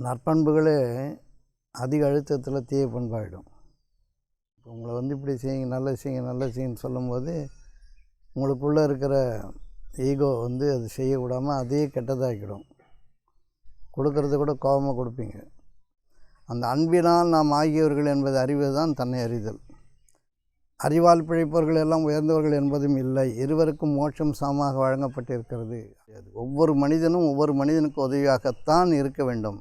நற்பண்புகளே அதிக அழுத்தத்தில் தீய பண்பாகிடும். இப்போ உங்களை இப்படி செய்யுங்க, நல்லது செய்யுங்க, நல்லது செய்யுன்னு சொல்லும்போது உங்களுக்குள்ளே இருக்கிற ஈகோ அது செய்ய விடாமல் அதே கெட்டதாகிடும். கொடுக்கறது கூட கோபமாக கொடுப்பீங்க. அந்த அன்பினால் நாம் ஆகியவர்கள் என்பது அறிவது தான் தன்னை அறிதல். அறிவால் பிழைப்பவர்கள் எல்லாம் உயர்ந்தவர்கள் என்பதும் இல்லை. இருவருக்கும் மோட்சம் சமமாக வழங்கப்பட்டிருக்கிறது. ஒவ்வொரு மனிதனும் ஒவ்வொரு மனிதனுக்கு உதவியாகத்தான் இருக்க வேண்டும்.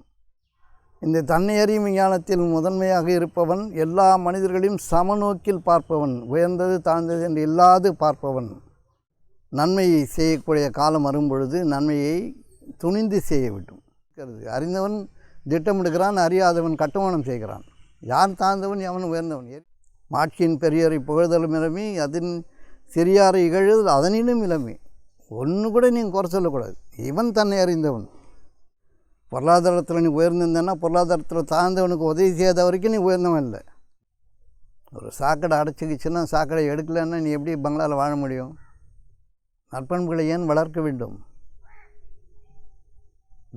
இந்த தன்னை அறியும் ஞானத்தில் முதன்மையாக இருப்பவன் எல்லா மனிதர்களையும் சமநோக்கில் பார்ப்பவன், உயர்ந்தது தாழ்ந்தது என்று இல்லாது பார்ப்பவன். நன்மையை செய்யக்கூடிய காலம் வரும்பொழுது நன்மையை துணிந்து செய்ய விட்டும். அறிந்தவன் திட்டமிடுகிறான், அறியாதவன் கட்டுமானம் செய்கிறான். யார் தாழ்ந்தவன் எவன் உயர்ந்தவன்? மாட்சியின் பெரியோரை புகழ்தலும் இளமை, அதன் சிறியாரை இகழுதல் அதனினும் இளமை. ஒன்று கூட நீங்கள் குறை சொல்லக்கூடாது. இவன் தன்னை அறிந்தவன். பொருளாதாரத்தில் நீ உயர்ந்திருந்தேன்னா பொருளாதாரத்தில் தாழ்ந்தவனுக்கு உதவி செய்யாத வரைக்கும் நீ உயர்ந்தவன் இல்லை. ஒரு சாக்கடை அடைச்சிக்கிச்சுன்னா சாக்கடை எடுக்கலைன்னா நீ எப்படி பங்களாவில் வாழ முடியும்? நற்பண்புகளை ஏன் வளர்க்க வேண்டும்?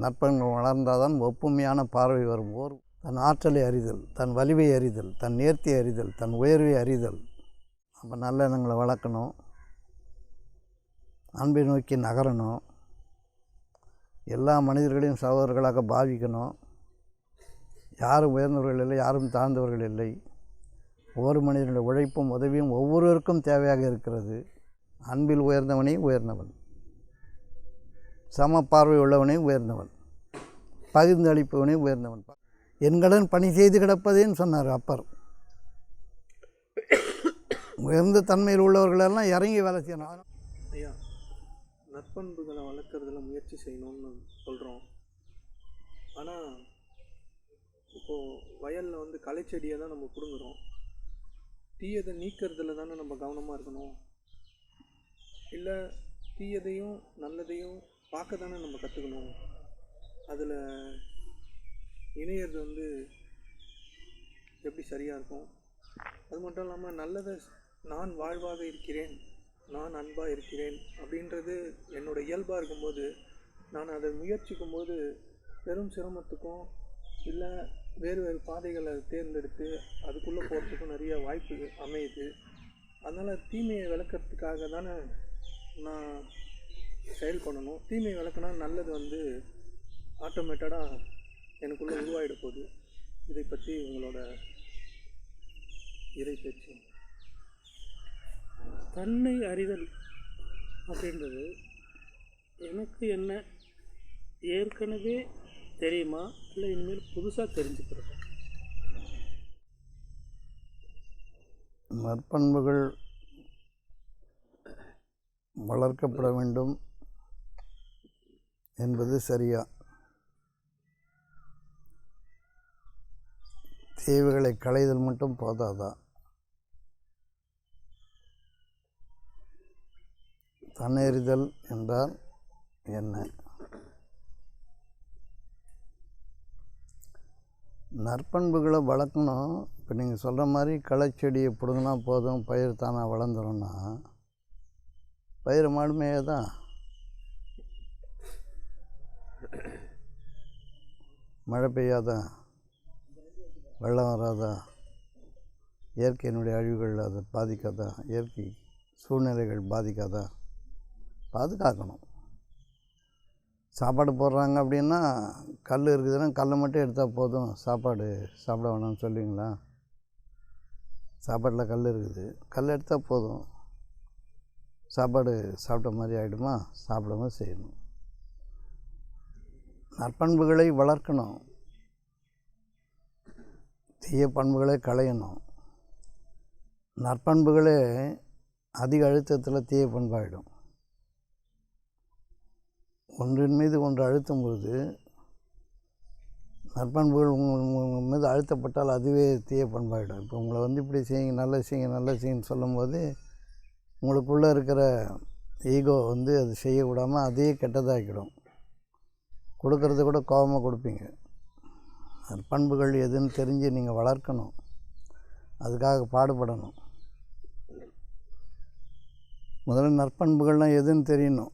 நற்பண்புகள் வளர்ந்தால் தான் ஒப்புமையான பார்வை வரும். தன் ஆற்றலை அறிதல், தன் வலிவை அறிதல், தன் நேர்த்தியை அறிதல், தன் உயர்வை அறிதல். அப்போ நல்ல எண்ணங்களை வளர்க்கணும், அன்பை நோக்கி நகரணும், எல்லா மனிதர்களையும் சகோதரர்களாக பாவிக்கணும். யாரும் உயர்ந்தவர்கள் இல்லை, யாரும் தாழ்ந்தவர்கள் இல்லை. ஒவ்வொரு மனிதனுடைய உழைப்பும் உதவியும் ஒவ்வொருவருக்கும் தேவையாக இருக்கிறது. அன்பில் உயர்ந்தவனே உயர்ந்தவன், சம பார்வை உள்ளவனே உயர்ந்தவன், பகிர்ந்து அளிப்பவனே உயர்ந்தவன். என்கடன் பணி செய்து கிடப்பதேன்னு சொன்னார் அப்பர். உயர்ந்த தன்மையில் உள்ளவர்களெல்லாம் இறங்கி வேலை செய்யணும். ஐயா, நற்பண்புகளை வளர்க்குறதுல முயற்சி செய்யணும்னு சொல்கிறோம். ஆனால் இப்போது வயலில் களைச்செடியை தான் நம்ம பிடுங்குறோம். தீயதை நீக்கிறதுல தானே நம்ம கவனமாக இருக்கணும். இல்லை தீயதையும் நல்லதையும் பார்க்க தானே நம்ம கற்றுக்கணும். அதில் இணையிறது எப்படி சரியாக இருக்கும்? அது மட்டும் இல்லாமல் நல்லதை நான் வாழ்வாக இருக்கிறேன், நான் அன்பாக இருக்கிறேன் அப்படின்றது என்னோடய இயல்பாக இருக்கும்போது நான் அதை முயற்சிக்கும்போது பெரும் சிரமத்துக்கும் இல்லை வேறு வேறு பாதைகளை தேர்ந்தெடுத்து அதுக்குள்ளே போகிறதுக்கும் நிறைய வாய்ப்பு அமையுது. அதனால் தீமையை விளக்கிறதுக்காக தானே நான் செயல் பண்ணணும். தீமையை விளக்குனா நல்லது ஆட்டோமேட்டடாக எனக்குள்ளே உருவாகிட போகுது. இதை பற்றி உங்களோட இறை பேச்சு. தன்னை அறிதல் அப்படின்றது எனக்கு என்ன ஏற்கனவே தெரியுமா, இல்லை இனிமேல் புதுசாக தெரிஞ்சுக்கிறது? நற்பண்புகள் வளர்க்கப்பட வேண்டும் என்பது சரியா? தேவைகளை களைதல் மட்டும் போதாதா? தன்னறிதல் என்றால் என்ன? நற்பண்புகளை வளர்க்கணும். இப்போ நீங்கள் சொல்கிற மாதிரி களைச்செடியை பிடுங்கினா போதும், பயிர் தானாக வளர்ந்துடும்னா பயிர் மாடுமையே தான். மழை பெய்யாதா, வெள்ளம் வராதா, இயற்கையினுடைய அழிவுகள் அதை பாதிக்காதா, இயற்கை சூழ்நிலைகள் பாதிக்காதா? பாதுகாக்கணும். சாப்பாடு போடுறாங்க அப்படின்னா கல் இருக்குதுன்னா கல்லை மட்டும் எடுத்தால் போதும், சாப்பாடு சாப்பிட வேணாம்னு சொல்லுவீங்களா? சாப்பாட்டில் கல் இருக்குது, கல் எடுத்தால் போதும், சாப்பாடு சாப்பிட்ட மாதிரி ஆகிடுமா? சாப்பிடாம செய்யணும். நற்பண்புகளை வளர்க்கணும், தீய பண்புகளை களையணும். நற்பண்புகளே அதிக அழுத்தத்தில் தீய பண்பாகிடும். ஒன்றின் மீது ஒன்று அழுத்தும் பொழுது நற்பண்புகள் உங்கள் மீது அழுத்தப்பட்டால் அதுவே தீய பண்பாகிடும். இப்போ உங்களை இப்படி செய்யுங்க, நல்லது செய்யுங்க, நல்லது செய்யுன்னு சொல்லும்போது உங்களுக்குள்ளே இருக்கிற ஈகோ அது செய்ய விடாமல் அதே கெட்டதாகிடும். கொடுக்கறது கூட கோபமாக கொடுப்பீங்க. நற்பண்புகள் எதுன்னு தெரிஞ்சு நீங்கள் வளர்க்கணும், அதுக்காக பாடுபடணும். முதல்ல நற்பண்புகள்னால் எதுன்னு தெரியணும்.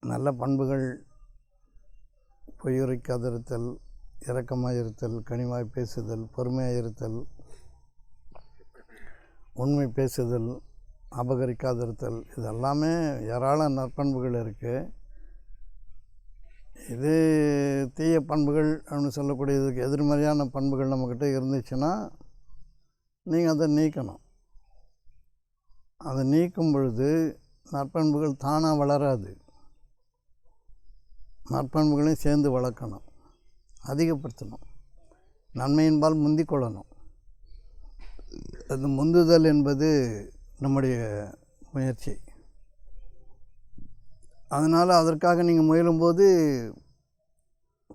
நல்ல பண்புகள் பொய்யுரைக்காதிருத்தல், இரக்கமாக இருத்தல், கனிவாய் பேசுதல், பொறுமையாக இருத்தல், உண்மை பேசுதல், அபகரிக்காதிருத்தல், இதெல்லாமே ஏராளம் நற்பண்புகள் இருக்குது. இது தீய பண்புகள் அப்படின்னு சொல்லக்கூடியதுக்கு எதிர்மறையான பண்புகள் நம்மக்கிட்ட இருந்துச்சுன்னா நீங்கள் அதை நீக்கணும். அதை நீக்கும் பொழுது நற்பண்புகள் தானாக வளராது. நற்பண்புகளையும் சேர்ந்து வளர்க்கணும், அதிகப்படுத்தணும், நன்மையின்பால் முந்தி கொள்ளணும். அது முந்துதல் என்பது நம்முடைய முயற்சி. அதனால் அதற்காக நீங்கள் முயலும்போது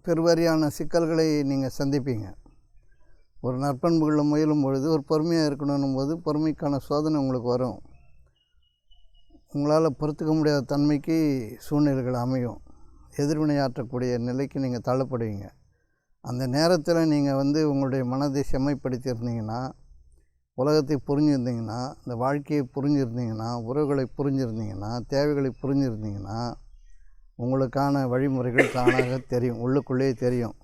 பெருவாரியான சிக்கல்களை நீங்கள் சந்திப்பீங்க. ஒரு நற்பண்புகளில் முயலும் பொழுது ஒரு பொறுமையாக இருக்கணும் போது பொறுமைக்கான சோதனை உங்களுக்கு வரும். உங்களால் பொறுத்துக்க முடியாத தன்மைக்கு சூழ்நிலைகள் அமையும். எதிர்வினையாற்றக்கூடிய நிலைக்கு நீங்கள் தள்ளப்படுவீங்க. அந்த நேரத்தில் நீங்கள் உங்களுடைய மனதை செம்மைப்படுத்தியிருந்தீங்கன்னா, உலகத்தை புரிஞ்சுருந்தீங்கன்னா, இந்த வாழ்க்கையை புரிஞ்சுருந்தீங்கன்னா, உறவுகளை புரிஞ்சுருந்தீங்கன்னா, தேவைகளை புரிஞ்சுருந்தீங்கன்னா, உங்களுக்கான வழிமுறைகள் தானாக தெரியும், உள்ளுக்குள்ளேயே தெரியும்.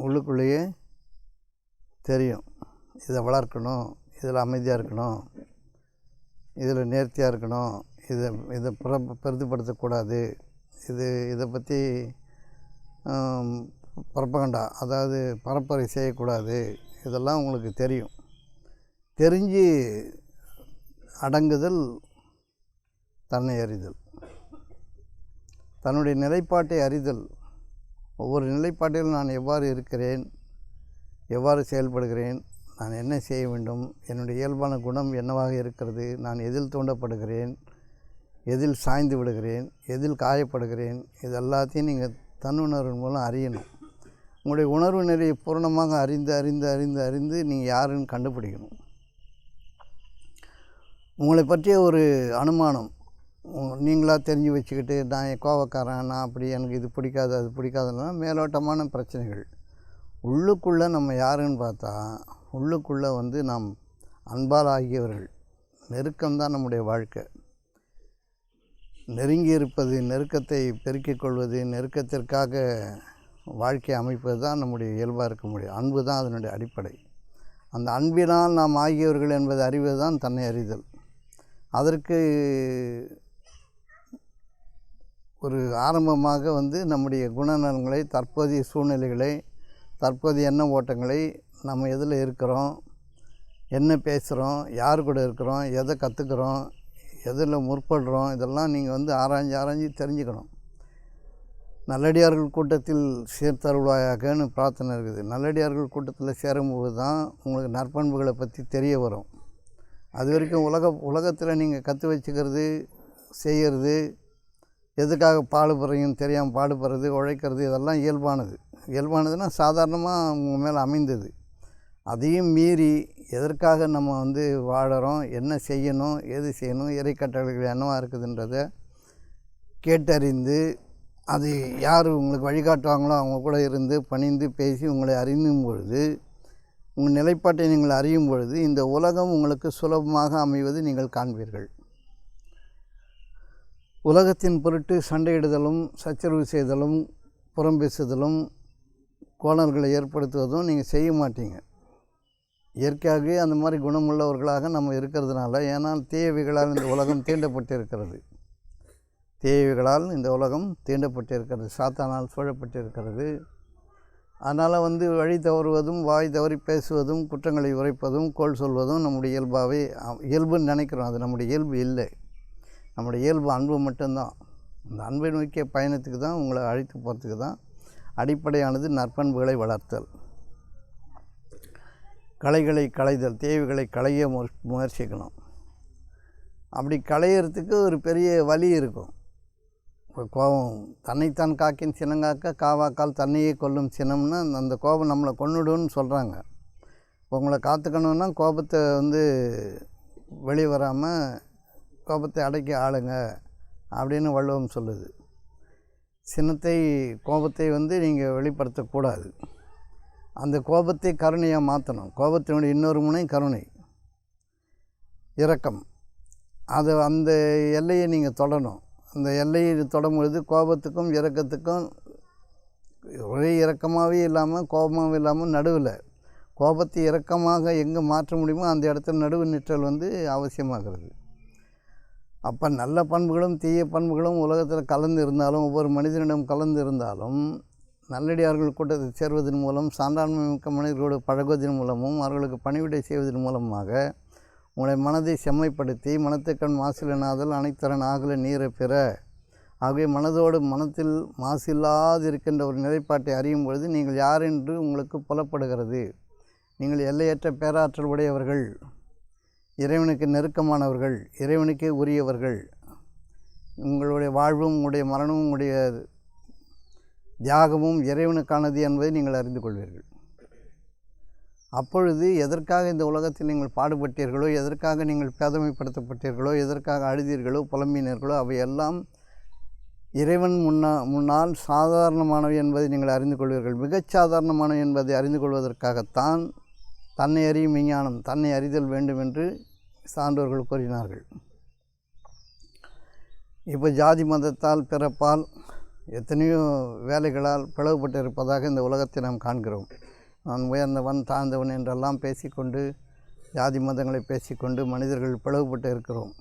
உள்ளுக்குள்ளேயே தெரியும். இதை வளர்க்கணும், இதில் அமைதியாக இருக்கணும், இதில் நேர்த்தியாக இருக்கணும், இதை பெரிதுபடுத்தக்கூடாது, இதை பற்றி புரப்பகண்டா, அதாவது பரப்புரை செய்யக்கூடாது, இதெல்லாம் உங்களுக்கு தெரியும். தெரிஞ்சு அடங்குதல் தன்னை அறிதல், தன்னுடைய நிலைப்பாட்டை அறிதல். ஒவ்வொரு நிலைப்பாட்டிலும் நான் எவ்வாறு இருக்கிறேன், எவ்வாறு செயல்படுகிறேன், நான் என்ன செய்ய வேண்டும், என்னுடைய இயல்பான குணம் என்னவாக இருக்கிறது, நான் எதில் தூண்டப்படுகிறேன், எதில் சாய்ந்து விடுகிறேன், எதில் காயப்படுகிறேன், இது எல்லாத்தையும் நீங்கள் தன்னுணர்வு மூலம் அறியணும். உங்களுடைய உணர்வு நிலையை பூரணமாக அறிந்து அறிந்து அறிந்து அறிந்து நீங்கள் யாருன்னு கண்டுபிடிக்கணும். உங்களை பற்றிய ஒரு அனுமானம் நீங்களாக தெரிஞ்சு வச்சுக்கிட்டு, நான் கோவக்காரன், நான் அப்படி, எனக்கு இது பிடிக்காது அது பிடிக்காதுன்னா மேலோட்டமான பிரச்சனைகள். உள்ளுக்குள்ளே நம்ம யாருன்னு பார்த்தா, உள்ளுக்குள்ளே நாம் அன்பால் ஆகியவர்கள். நெருக்கம்தான் நம்முடைய வாழ்க்கை. நெருங்கி இருப்பது, நெருக்கத்தை பெருக்கிக் கொள்வது, நெருக்கத்திற்காக வாழ்க்கையை அமைப்பது தான் நம்முடைய இயல்பாக இருக்க முடியும். அன்பு தான் அதனுடைய அடிப்படை. அந்த அன்பினால் நாம் ஆகியவர்கள் என்பதை அறிவது தான் தன்னை அறிதல். அதற்கு ஒரு ஆரம்பமாக நம்முடைய குணநலன்களை, தற்போதைய சூழ்நிலைகளை, தற்போதைய எண்ண ஓட்டங்களை, நம்ம எதில் இருக்கிறோம், என்ன பேசுகிறோம், யார் கூட இருக்கிறோம், எதை கற்றுக்கிறோம், எதில் முற்படுறோம், இதெல்லாம் நீங்கள் ஆராய்ஞ்சு ஆராய்ஞ்சு தெரிஞ்சுக்கணும். நல்லடியார்கள் கூட்டத்தில் சேர்த்தருள்வாயாகன்னு பிரார்த்தனை இருக்குது. நல்லடியார்கள் கூட்டத்தில் சேரும்போது தான் உங்களுக்கு நற்பண்புகளை பற்றி தெரிய வரும். அது வரைக்கும் உலகத்தில் நீங்கள் கற்று வச்சுக்கிறது, செய்கிறது, எதுக்காக பாடுபடுறீங்கன்னு தெரியாமல் பாடுபடுறது, உழைக்கிறது, இதெல்லாம் இயல்பானதுன்னா சாதாரணமாக உங்கள் மேலே அமைந்தது. அதையும் மீறி எதற்காக நம்ம வாழறோம், என்ன செய்யணும், எது செய்யணும், இறை கட்டளைகள் என்னவாக இருக்குதுன்றதை கேட்டறிந்து, அது யார் உங்களுக்கு வழிகாட்டுவாங்களோ அவங்க கூட இருந்து பணிந்து பேசி உங்களை அறியும் பொழுது, உங்கள் நிலைப்பாட்டை நீங்கள் அறியும் பொழுது, இந்த உலகம் உங்களுக்கு சுலபமாக அமைவது நீங்கள் காண்பீர்கள். உலகத்தின் பொருட்டு சண்டையிடுதலும், சச்சரவு செய்தலும், புறம் பேசுதலும், கோணல்களை ஏற்படுத்துவதும் நீங்கள் செய்ய மாட்டீங்க. இயற்கையாகவே அந்த மாதிரி குணமுள்ளவர்களாக நம்ம இருக்கிறதுனால. ஏன்னால் தீயவைகளால் இந்த உலகம் தீண்டப்பட்டிருக்கிறது. தீயவைகளால் இந்த உலகம் தீண்டப்பட்டிருக்கிறது, சாத்தானால் சூழப்பட்டிருக்கிறது. அதனால் வழி தவறுவதும், வாய் தவறி பேசுவதும், குற்றங்களை உரைப்பதும், கோள் சொல்வதும் நம்முடைய இயல்புன்னு நினைக்கிறோம். அது நம்முடைய இயல்பு இல்லை. நம்முடைய இயல்பு அன்பு மட்டும்தான். அந்த அன்பை நோக்கிய பயணத்துக்கு தான், உங்களை அழைத்து போகிறதுக்கு தான் அடிப்படையானது நற்பண்புகளை வளர்த்தல், களைகளை களைதல், தேவைகளை களைய முயற்சிக்கணும். அப்படி களையிறதுக்கு ஒரு பெரிய வழி இருக்கும். கோபம் தன்னைத்தான் காக்கின் சினங்காக்க காவாக்கால் தன்னையே கொல்லும் சினம்னு அந்த கோபம் நம்மளை கொன்னுடுன்னு சொல்கிறாங்க. உங்களை காத்துக்கணுன்னா கோபத்தை வெளியே வராமல் கோபத்தை அடக்கி ஆளுங்க அப்படின்னு வள்ளுவம் சொல்லுது. சினத்தை, கோபத்தை நீங்கள் வெளிப்படுத்தக்கூடாது. அந்த கோபத்தை கருணையாக மாற்றணும். கோபத்தினுடைய இன்னொரு முனை கருணை, இரக்கம். அது அந்த எல்லையை நீங்கள் தொடரணும். அந்த எல்லையை தொடும் பொழுது கோபத்துக்கும் இரக்கத்துக்கும் ஒரே இரக்கமாகவே இல்லாமல் கோபமாகவும் இல்லாமல் நடுவில் கோபத்தை இரக்கமாக எங்கே மாற்ற முடியுமோ அந்த இடத்துல நடுவு நிற்றல் வந்து அவசியமாகிறது. அப்போ நல்ல பண்புகளும் தீய பண்புகளும் உலகத்தில் கலந்து இருந்தாலும், ஒவ்வொரு மனிதனிடம் கலந்து இருந்தாலும், நல்லடியார்கள் கூட்டத்தை சேர்வதன் மூலம், சான்றாண்மை மிக்க மனிதர்களோடு பழகுவதன் மூலமும், அவர்களுக்கு பணிவிடை செய்வதன் மூலமாக உங்களுடைய மனதை செம்மைப்படுத்தி, மனத்துக்கண் மாசிலனாதல் அனைத்தரன் ஆகல நீரை பெற. ஆகவே மனத்தில் மாசில்லாது இருக்கின்ற ஒரு நிலைப்பாட்டை அறியும் பொழுது நீங்கள் யார் என்று உங்களுக்கு புலப்படுகிறது. நீங்கள் எல்லையற்ற பேராற்றல் உடையவர்கள், இறைவனுக்கு நெருக்கமானவர்கள், இறைவனுக்கே உரியவர்கள். உங்களுடைய வாழ்வும் உங்களுடைய மரணமும் உங்களுடைய தியாகமும் இறைவனுக்கானது என்பதை நீங்கள் அறிந்து கொள்வீர்கள். அப்பொழுது எதற்காக இந்த உலகத்தில் நீங்கள் பாடுபட்டீர்களோ, எதற்காக நீங்கள் பேதமைப்படுத்தப்பட்டீர்களோ, எதற்காக அழுதீர்களோ, புலம்பினீர்களோ, அவையெல்லாம் இறைவன் முன்னால் சாதாரணமானவை என்பதை நீங்கள் அறிந்து கொள்வீர்கள். மிகச் சாதாரணமானவை என்பதை அறிந்து கொள்வதற்காகத்தான் தன்னை அறியும் விஞ்ஞானம், தன்னை அறிதல் வேண்டும் என்று சான்றோர்கள் கூறினார்கள். இப்போ ஜாதி மதத்தால், பிறப்பால், எத்தனையோ வேலைகளால் பிளவுபட்டு இருப்பதாக இந்த உலகத்தை நாம் காண்கிறோம். நான் உயர்ந்தவன் தாழ்ந்தவன் என்றெல்லாம் பேசிக்கொண்டு, ஜாதி மதங்களை பேசிக்கொண்டு மனிதர்கள் பிளவுபட்டு இருக்கிறோம்.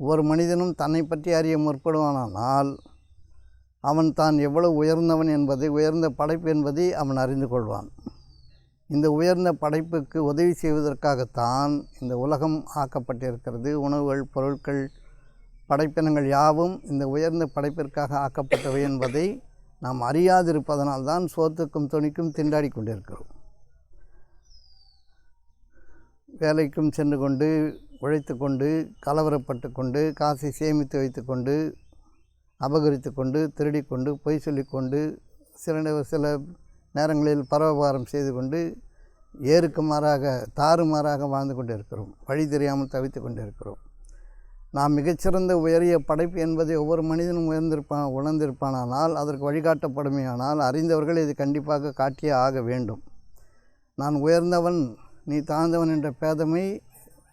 ஒவ்வொரு மனிதனும் தன்னை பற்றி அறிய முற்படுவானால் அவன் தான் எவ்வளவு உயர்ந்தவன் என்பதை, உயர்ந்த படைப்பு என்பதை அவன் அறிந்து கொள்வான். இந்த உயர்ந்த படைப்புக்கு உதவி செய்வதற்காகத்தான் இந்த உலகம் ஆக்கப்பட்டிருக்கிறது. உணவுகள், பொருட்கள், படைப்பினங்கள் யாவும் இந்த உயர்ந்த படைப்பிற்காக ஆக்கப்பட்டவை என்பதை நாம் அறியாதிருப்பதனால்தான் சோத்துக்கும் துணிக்கும் திண்டாடி கொண்டிருக்கிறோம். வேலைக்கும் சென்று கொண்டு, உழைத்து கொண்டு, கலவரப்பட்டு கொண்டு, காசை சேமித்து வைத்து கொண்டு, அபகரித்து கொண்டு, திருடி கொண்டு, பொய் சொல்லிக்கொண்டு, சில நேரங்களில் பரோபகாரம் செய்து கொண்டு, ஏருக்கு மாறாக தாறுமாறாக வாழ்ந்து கொண்டு இருக்கிறோம். வழி தெரியாமல் தவித்து கொண்டு இருக்கிறோம். நாம் மிகச்சிறந்த உயரிய படைப்பு என்பதை ஒவ்வொரு மனிதனும் உணர்ந்திருப்பானால், அதற்கு வழிகாட்டப்படுமையானால், அறிந்தவர்கள் இதை கண்டிப்பாக காட்டியே ஆக வேண்டும். நான் உயர்ந்தவன், நீ தாழ்ந்தவன் என்ற பேதமை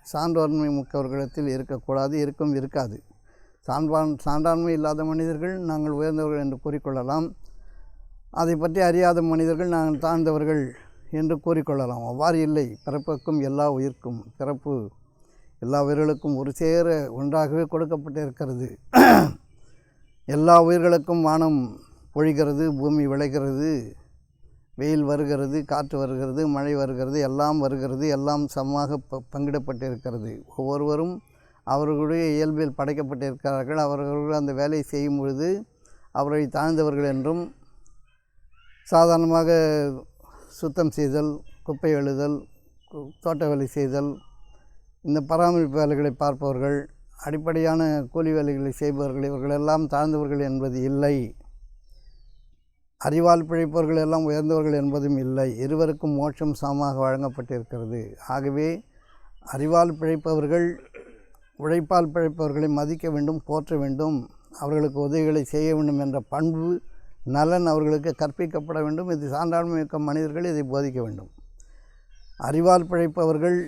சான்றாண்மை மிக்கவர்களிடத்தில் இருக்கக்கூடாது, இருக்காது. சான்றாண்மை இல்லாத மனிதர்கள் நாங்கள் உயர்ந்தவர்கள் என்று கூறிக்கொள்ளலாம். அதை பற்றி அறியாத மனிதர்கள் நாங்கள் தாழ்ந்தவர்கள் என்று கூறிக்கொள்ளலாம். அவ்வாறு இல்லை. பிறப்புக்கும் எல்லா உயிர்க்கும், பிறப்பு எல்லா உயிர்களுக்கும் ஒரு சேர ஒன்றாகவே கொடுக்கப்பட்டிருக்கிறது. எல்லா உயிர்களுக்கும் வானம் பொழிகிறது, பூமி விளைகிறது, வெயில் வருகிறது, காற்று வருகிறது, மழை வருகிறது, எல்லாம் வருகிறது, எல்லாம் சமமாக பங்கிடப்பட்டிருக்கிறது. ஒவ்வொருவரும் அவர்களுடைய இயல்பில் படைக்கப்பட்டிருக்கிறார்கள். அவர்கள் அந்த வேலையை செய்யும் பொழுது அவர்களை தாழ்ந்தவர்கள் என்றும், சாதாரணமாக சுத்தம் செய்தல், குப்பை எழுதல், தோட்ட வேலை செய்தல், இந்த பராமரிப்பு வேலைகளை பார்ப்பவர்கள், அடிப்படையான கூலி வேலைகளை செய்பவர்கள், இவர்களெல்லாம் தாழ்ந்தவர்கள் என்பது இல்லை. அறிவால் பிழைப்பவர்கள் எல்லாம் உயர்ந்தவர்கள் என்பதும் இல்லை. இருவருக்கும் மோட்சம் சமமாக வழங்கப்பட்டிருக்கிறது. ஆகவே அறிவால் பிழைப்பவர்கள் உழைப்பால் பிழைப்பவர்களை மதிக்க வேண்டும், போற்ற வேண்டும், அவர்களுக்கு உதவிகளை செய்ய வேண்டும் என்ற பண்பு, நலன் அவர்களுக்கு கற்பிக்கப்பட வேண்டும். இது சான்றாண்மை மிக்க மனிதர்கள் இதை போதிக்க வேண்டும். அறிவால் பிழைப்பவர்கள்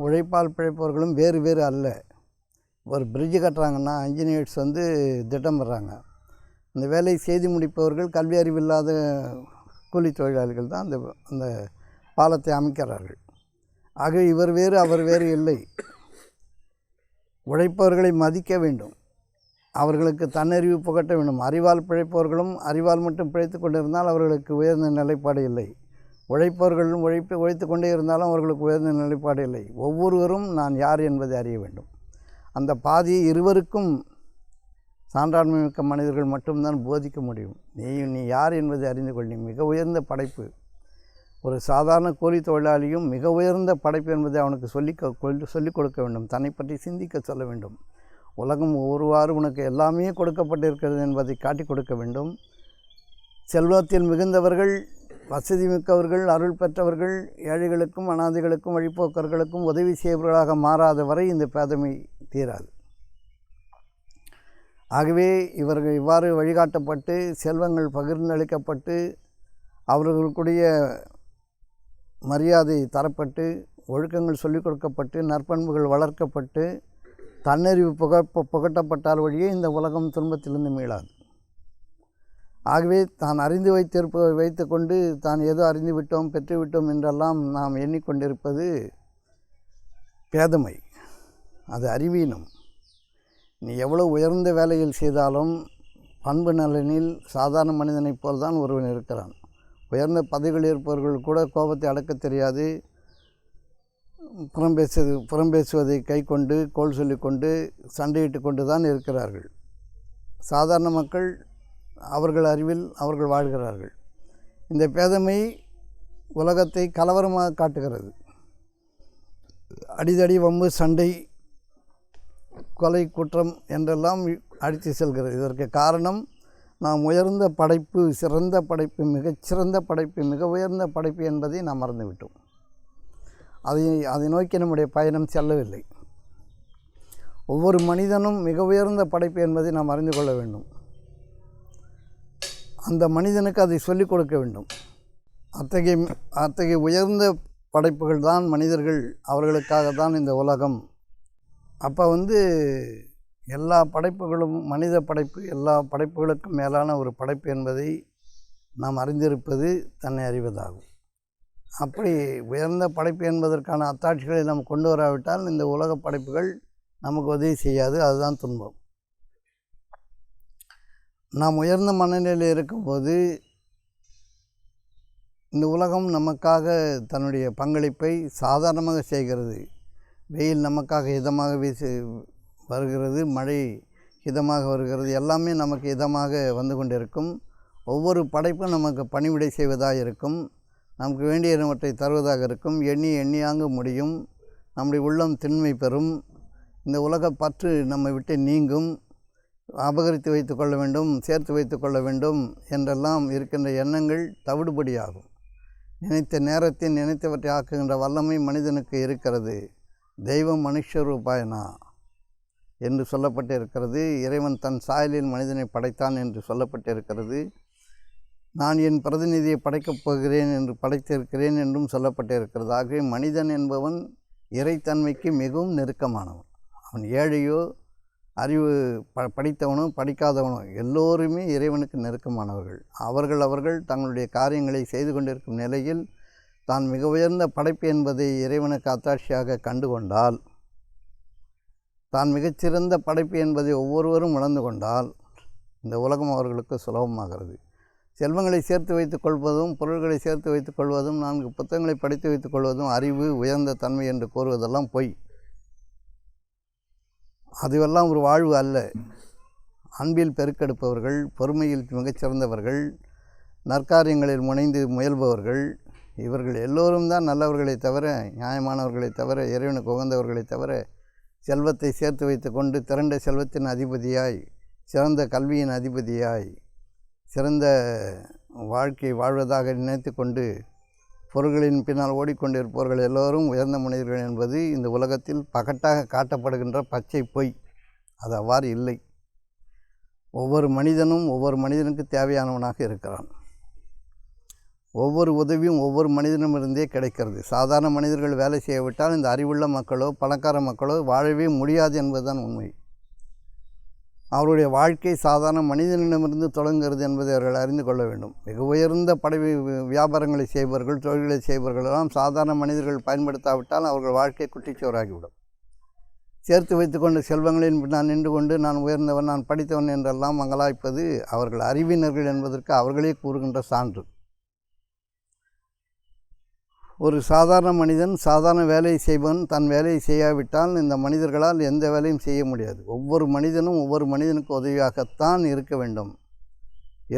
உழைப்பால் பிழைப்பவர்களும் வேறு வேறு அல்ல. ஒரு பிரிட்ஜு கட்டுறாங்கன்னா இன்ஜினியர்ஸ் திட்டம் வர்றாங்க. அந்த வேலையை செய்து முடிப்பவர்கள் கல்வி அறிவில்லாத கூலி தொழிலாளிகள் தான் அந்த பாலத்தை அமைக்கிறார்கள். ஆக இவர் வேறு அவர் வேறு இல்லை. உழைப்பவர்களை மதிக்க வேண்டும், அவர்களுக்கு தன்னறிவு புகட்ட வேண்டும். அறிவால் பிழைப்பவர்களும் அறிவால் மட்டும் பிழைத்து கொண்டிருந்தால் அவர்களுக்கு உயர்ந்த நிலைப்பாடு இல்லை. உழைப்பவர்களும் உழைத்து கொண்டே இருந்தாலும் அவர்களுக்கு உயர்ந்த நிலைப்பாடு இல்லை. ஒவ்வொருவரும் நான் யார் என்பதை அறிய வேண்டும். அந்த பாதையை இருவருக்கும் சான்றாண்மை மிக்க மனிதர்கள் மட்டும்தான் போதிக்க முடியும். நீ யார் என்பதை அறிந்து கொள். நீ மிக உயர்ந்த படைப்பு. ஒரு சாதாரண கூலி தொழிலாளியும் மிக உயர்ந்த படைப்பு என்பதை அவனுக்கு சொல்லிக் கொடுக்க வேண்டும். தன்னை பற்றி சிந்திக்க சொல்ல வேண்டும். உலகம் ஒருவாறு உனக்கு எல்லாமே கொடுக்கப்பட்டிருக்கிறது என்பதை காட்டி கொடுக்க வேண்டும். செல்வத்தில் மிகுந்தவர்கள், வசதி மிக்கவர்கள், அருள் பெற்றவர்கள், ஏழைகளுக்கும் அனாதைகளுக்கும் வழிபோக்கர்களுக்கும் உதவி செய்பவர்களாக மாறாத வரை இந்த பேதமை தீராது. ஆகவே இவர்கள் இவ்வாறு வழிகாட்டப்பட்டு, செல்வங்கள் பகிர்ந்தளிக்கப்பட்டு, அவர்களுக்குடைய மரியாதை தரப்பட்டு, ஒழுக்கங்கள் சொல்லிக் கொடுக்கப்பட்டு, நற்பண்புகள் வளர்க்கப்பட்டு, தன்னறிவு புகட்டப்பட்டால் வழியே இந்த உலகம் துன்பத்திலிருந்து மீளாது. ஆகவே தான் அறிந்து வைத்துக்கொண்டு தான் ஏதோ அறிந்து விட்டோம் பெற்றுவிட்டோம் என்றெல்லாம் நாம் எண்ணிக்கொண்டிருப்பது பேதமை, அது அறிவீனம். நீ எவ்வளோ உயர்ந்த வேலையில் செய்தாலும் பண்பு நலனில் சாதாரண மனிதனைப் போல்தான் ஒருவன் இருக்கிறான். உயர்ந்த பதவிகள் இருப்பவர்கள் கூட கோபத்தை அடக்க தெரியாது, புறம் பேசுவதை கை கொண்டு கோல் சொல்லிக்கொண்டு சண்டையிட்டு கொண்டு தான் இருக்கிறார்கள். சாதாரண மக்கள் அவர்கள் அறிவில் அவர்கள் வாழ்கிறார்கள். இந்த பேதமை உலகத்தை கலவரமாக காட்டுகிறது. அடிதடி வம்பு சண்டை கொலை குற்றம் என்றெல்லாம் அடித்து செல்கிறது. இதற்கு காரணம் நாம் உயர்ந்த படைப்பு, சிறந்த படைப்பு, மிகச்சிறந்த படைப்பு, மிக உயர்ந்த படைப்பு என்பதை நாம் மறந்துவிட்டோம். அதை நோக்கி நம்முடைய பயணம் செல்லவில்லை. ஒவ்வொரு மனிதனும் மிக உயர்ந்த படைப்பு என்பதை நாம் அறிந்து கொள்ள வேண்டும். அந்த மனிதனுக்கு அதை சொல்லிக் கொடுக்க வேண்டும். அத்தகைய உயர்ந்த படைப்புகள் தான் மனிதர்கள், அவர்களுக்காக தான் இந்த உலகம். அப்போ எல்லா படைப்புகளும் மனித படைப்பு, எல்லா படைப்புகளுக்கும் மேலான ஒரு படைப்பு என்பதை நாம் அறிந்திருப்பது தன்னை அறிவதாகும். அப்படி உயர்ந்த படைப்பு என்பதற்கான அத்தாட்சிகளை நாம் கொண்டு வராவிட்டால் இந்த உலக படைப்புகள் நமக்கு உதவி செய்யாது. அதுதான் துன்பம். நாம் உயர்ந்த மனநிலையில் இருக்கும்போது இந்த உலகம் நமக்காக தன்னுடைய பங்களிப்பை சாதாரணமாக செய்கிறது. வெயில் நமக்காக இதமாக வருகிறது, மழை இதமாக வருகிறது, எல்லாமே நமக்கு இதமாக வந்து கொண்டிருக்கும். ஒவ்வொரு படைப்பும் நமக்கு பணிவிடை செய்வதாக இருக்கும், நமக்கு வேண்டியவற்றை தருவதாக இருக்கும். எண்ணியாங்க முடியும், நம்முடைய உள்ளம் திண்மை பெறும், இந்த உலக பற்று நம்மை விட்டு நீங்கும். அபகரித்து வைத்து கொள்ள வேண்டும், சேர்த்து வைத்து கொள்ள வேண்டும் என்றெல்லாம் இருக்கின்ற எண்ணங்கள் தவிடுபடியாகும். நினைத்த நேரத்தில் நினைத்தவற்றை ஆக்குகின்ற வல்லமை மனிதனுக்கு இருக்கிறது. தெய்வம் மனுஷரூபாயனா என்று சொல்லப்பட்டிருக்கிறது. இறைவன் தன் சாயலில் மனிதனை படைத்தான் என்று சொல்லப்பட்டிருக்கிறது. நான் என் பிரதிநிதியை படைக்கப் போகிறேன் என்று படைத்திருக்கிறேன் என்றும் சொல்லப்பட்டிருக்கிறது. ஆகவே மனிதன் என்பவன் இறைத்தன்மைக்கு மிகவும் நெருக்கமானவன். அவன் ஏழையோ அறிவு படித்தவனோ படிக்காதவனோ எல்லோருமே இறைவனுக்கு நெருக்கமானவர்கள். அவர்கள் தங்களுடைய காரியங்களை செய்து கொண்டிருக்கும் நிலையில் தான் மிக உயர்ந்த படைப்பு என்பதை இறைவனுக்கு அத்தாட்சியாக கண்டுகொண்டால், தான் மிகச்சிறந்த படைப்பு என்பதை ஒவ்வொருவரும் உணர்ந்து கொண்டால் இந்த உலகம் அவர்களுக்கு சுலபமாகிறது. செல்வங்களை சேர்த்து வைத்துக் கொள்வதும் பொருள்களை சேர்த்து வைத்துக் கொள்வதும் 4 புத்தகங்களை படித்து வைத்துக் கொள்வதும் அறிவு உயர்ந்த தன்மை என்று கூறுவதெல்லாம் பொய். அதுவெல்லாம் ஒரு வாழ்வு அல்ல. அன்பில் பெருக்கெடுப்பவர்கள், பொறுமையில் மிகச்சிறந்தவர்கள், நற்காரியங்களில் முனைந்து முயல்பவர்கள், இவர்கள் எல்லோரும் தான் நல்லவர்களை தவிர, நியாயமானவர்களை தவிர, இறைவனுக்கு உகந்தவர்களை தவிர செல்வத்தை சேர்த்து வைத்து கொண்டு திரண்ட செல்வத்தின் அதிபதியாய், சிறந்த கல்வியின் அதிபதியாய், சிறந்த வாழ்க்கை வாழ்வதாக நினைத்து கொண்டு பொருள்களின் பின்னால் ஓடிக்கொண்டிருப்பவர்கள் எல்லோரும் உயர்ந்த மனிதர்கள் என்பது இந்த உலகத்தில் பகட்டாக காட்டப்படுகின்ற பச்சை பொய். அது அவ்வாறு இல்லை. ஒவ்வொரு மனிதனுக்கு தேவையானவனாக இருக்கிறான். ஒவ்வொரு உதவியும் ஒவ்வொரு மனிதனிடமிருந்தே கிடைக்கிறது. சாதாரண மனிதர்கள் வேலை செய்யவிட்டால் இந்த அறிவுள்ள மக்களோ பணக்கார மக்களோ வாழவே முடியாது என்பதுதான் உண்மை. அவருடைய வாழ்க்கை சாதாரண மனிதனிடமிருந்து தொடங்குகிறது என்பதை அவர்கள் அறிந்து கொள்ள வேண்டும். மிக உயர்ந்த வியாபாரங்களை செய்பவர்கள், தொழில்களை செய்பவர்களெல்லாம் சாதாரண மனிதர்கள் பயன்படுத்தாவிட்டால் அவர்கள் வாழ்க்கை குட்டிச்சோறாகிவிடும். சேர்த்து வைத்து கொண்ட செல்வங்களின் நான் நின்று கொண்டு நான் உயர்ந்தவன், நான் படித்தவன் என்றெல்லாம் மங்களாய்ப்பது அவர்கள் அறிவினர்கள் என்பதற்கு அவர்களே கூறுகின்ற சான்று. ஒரு சாதாரண மனிதன், சாதாரண வேலையை செய்வன் தன் வேலையை செய்யாவிட்டால் இந்த மனிதர்களால் எந்த வேலையும் செய்ய முடியாது. ஒவ்வொரு மனிதனுக்கு உதவியாகத்தான் இருக்க வேண்டும்.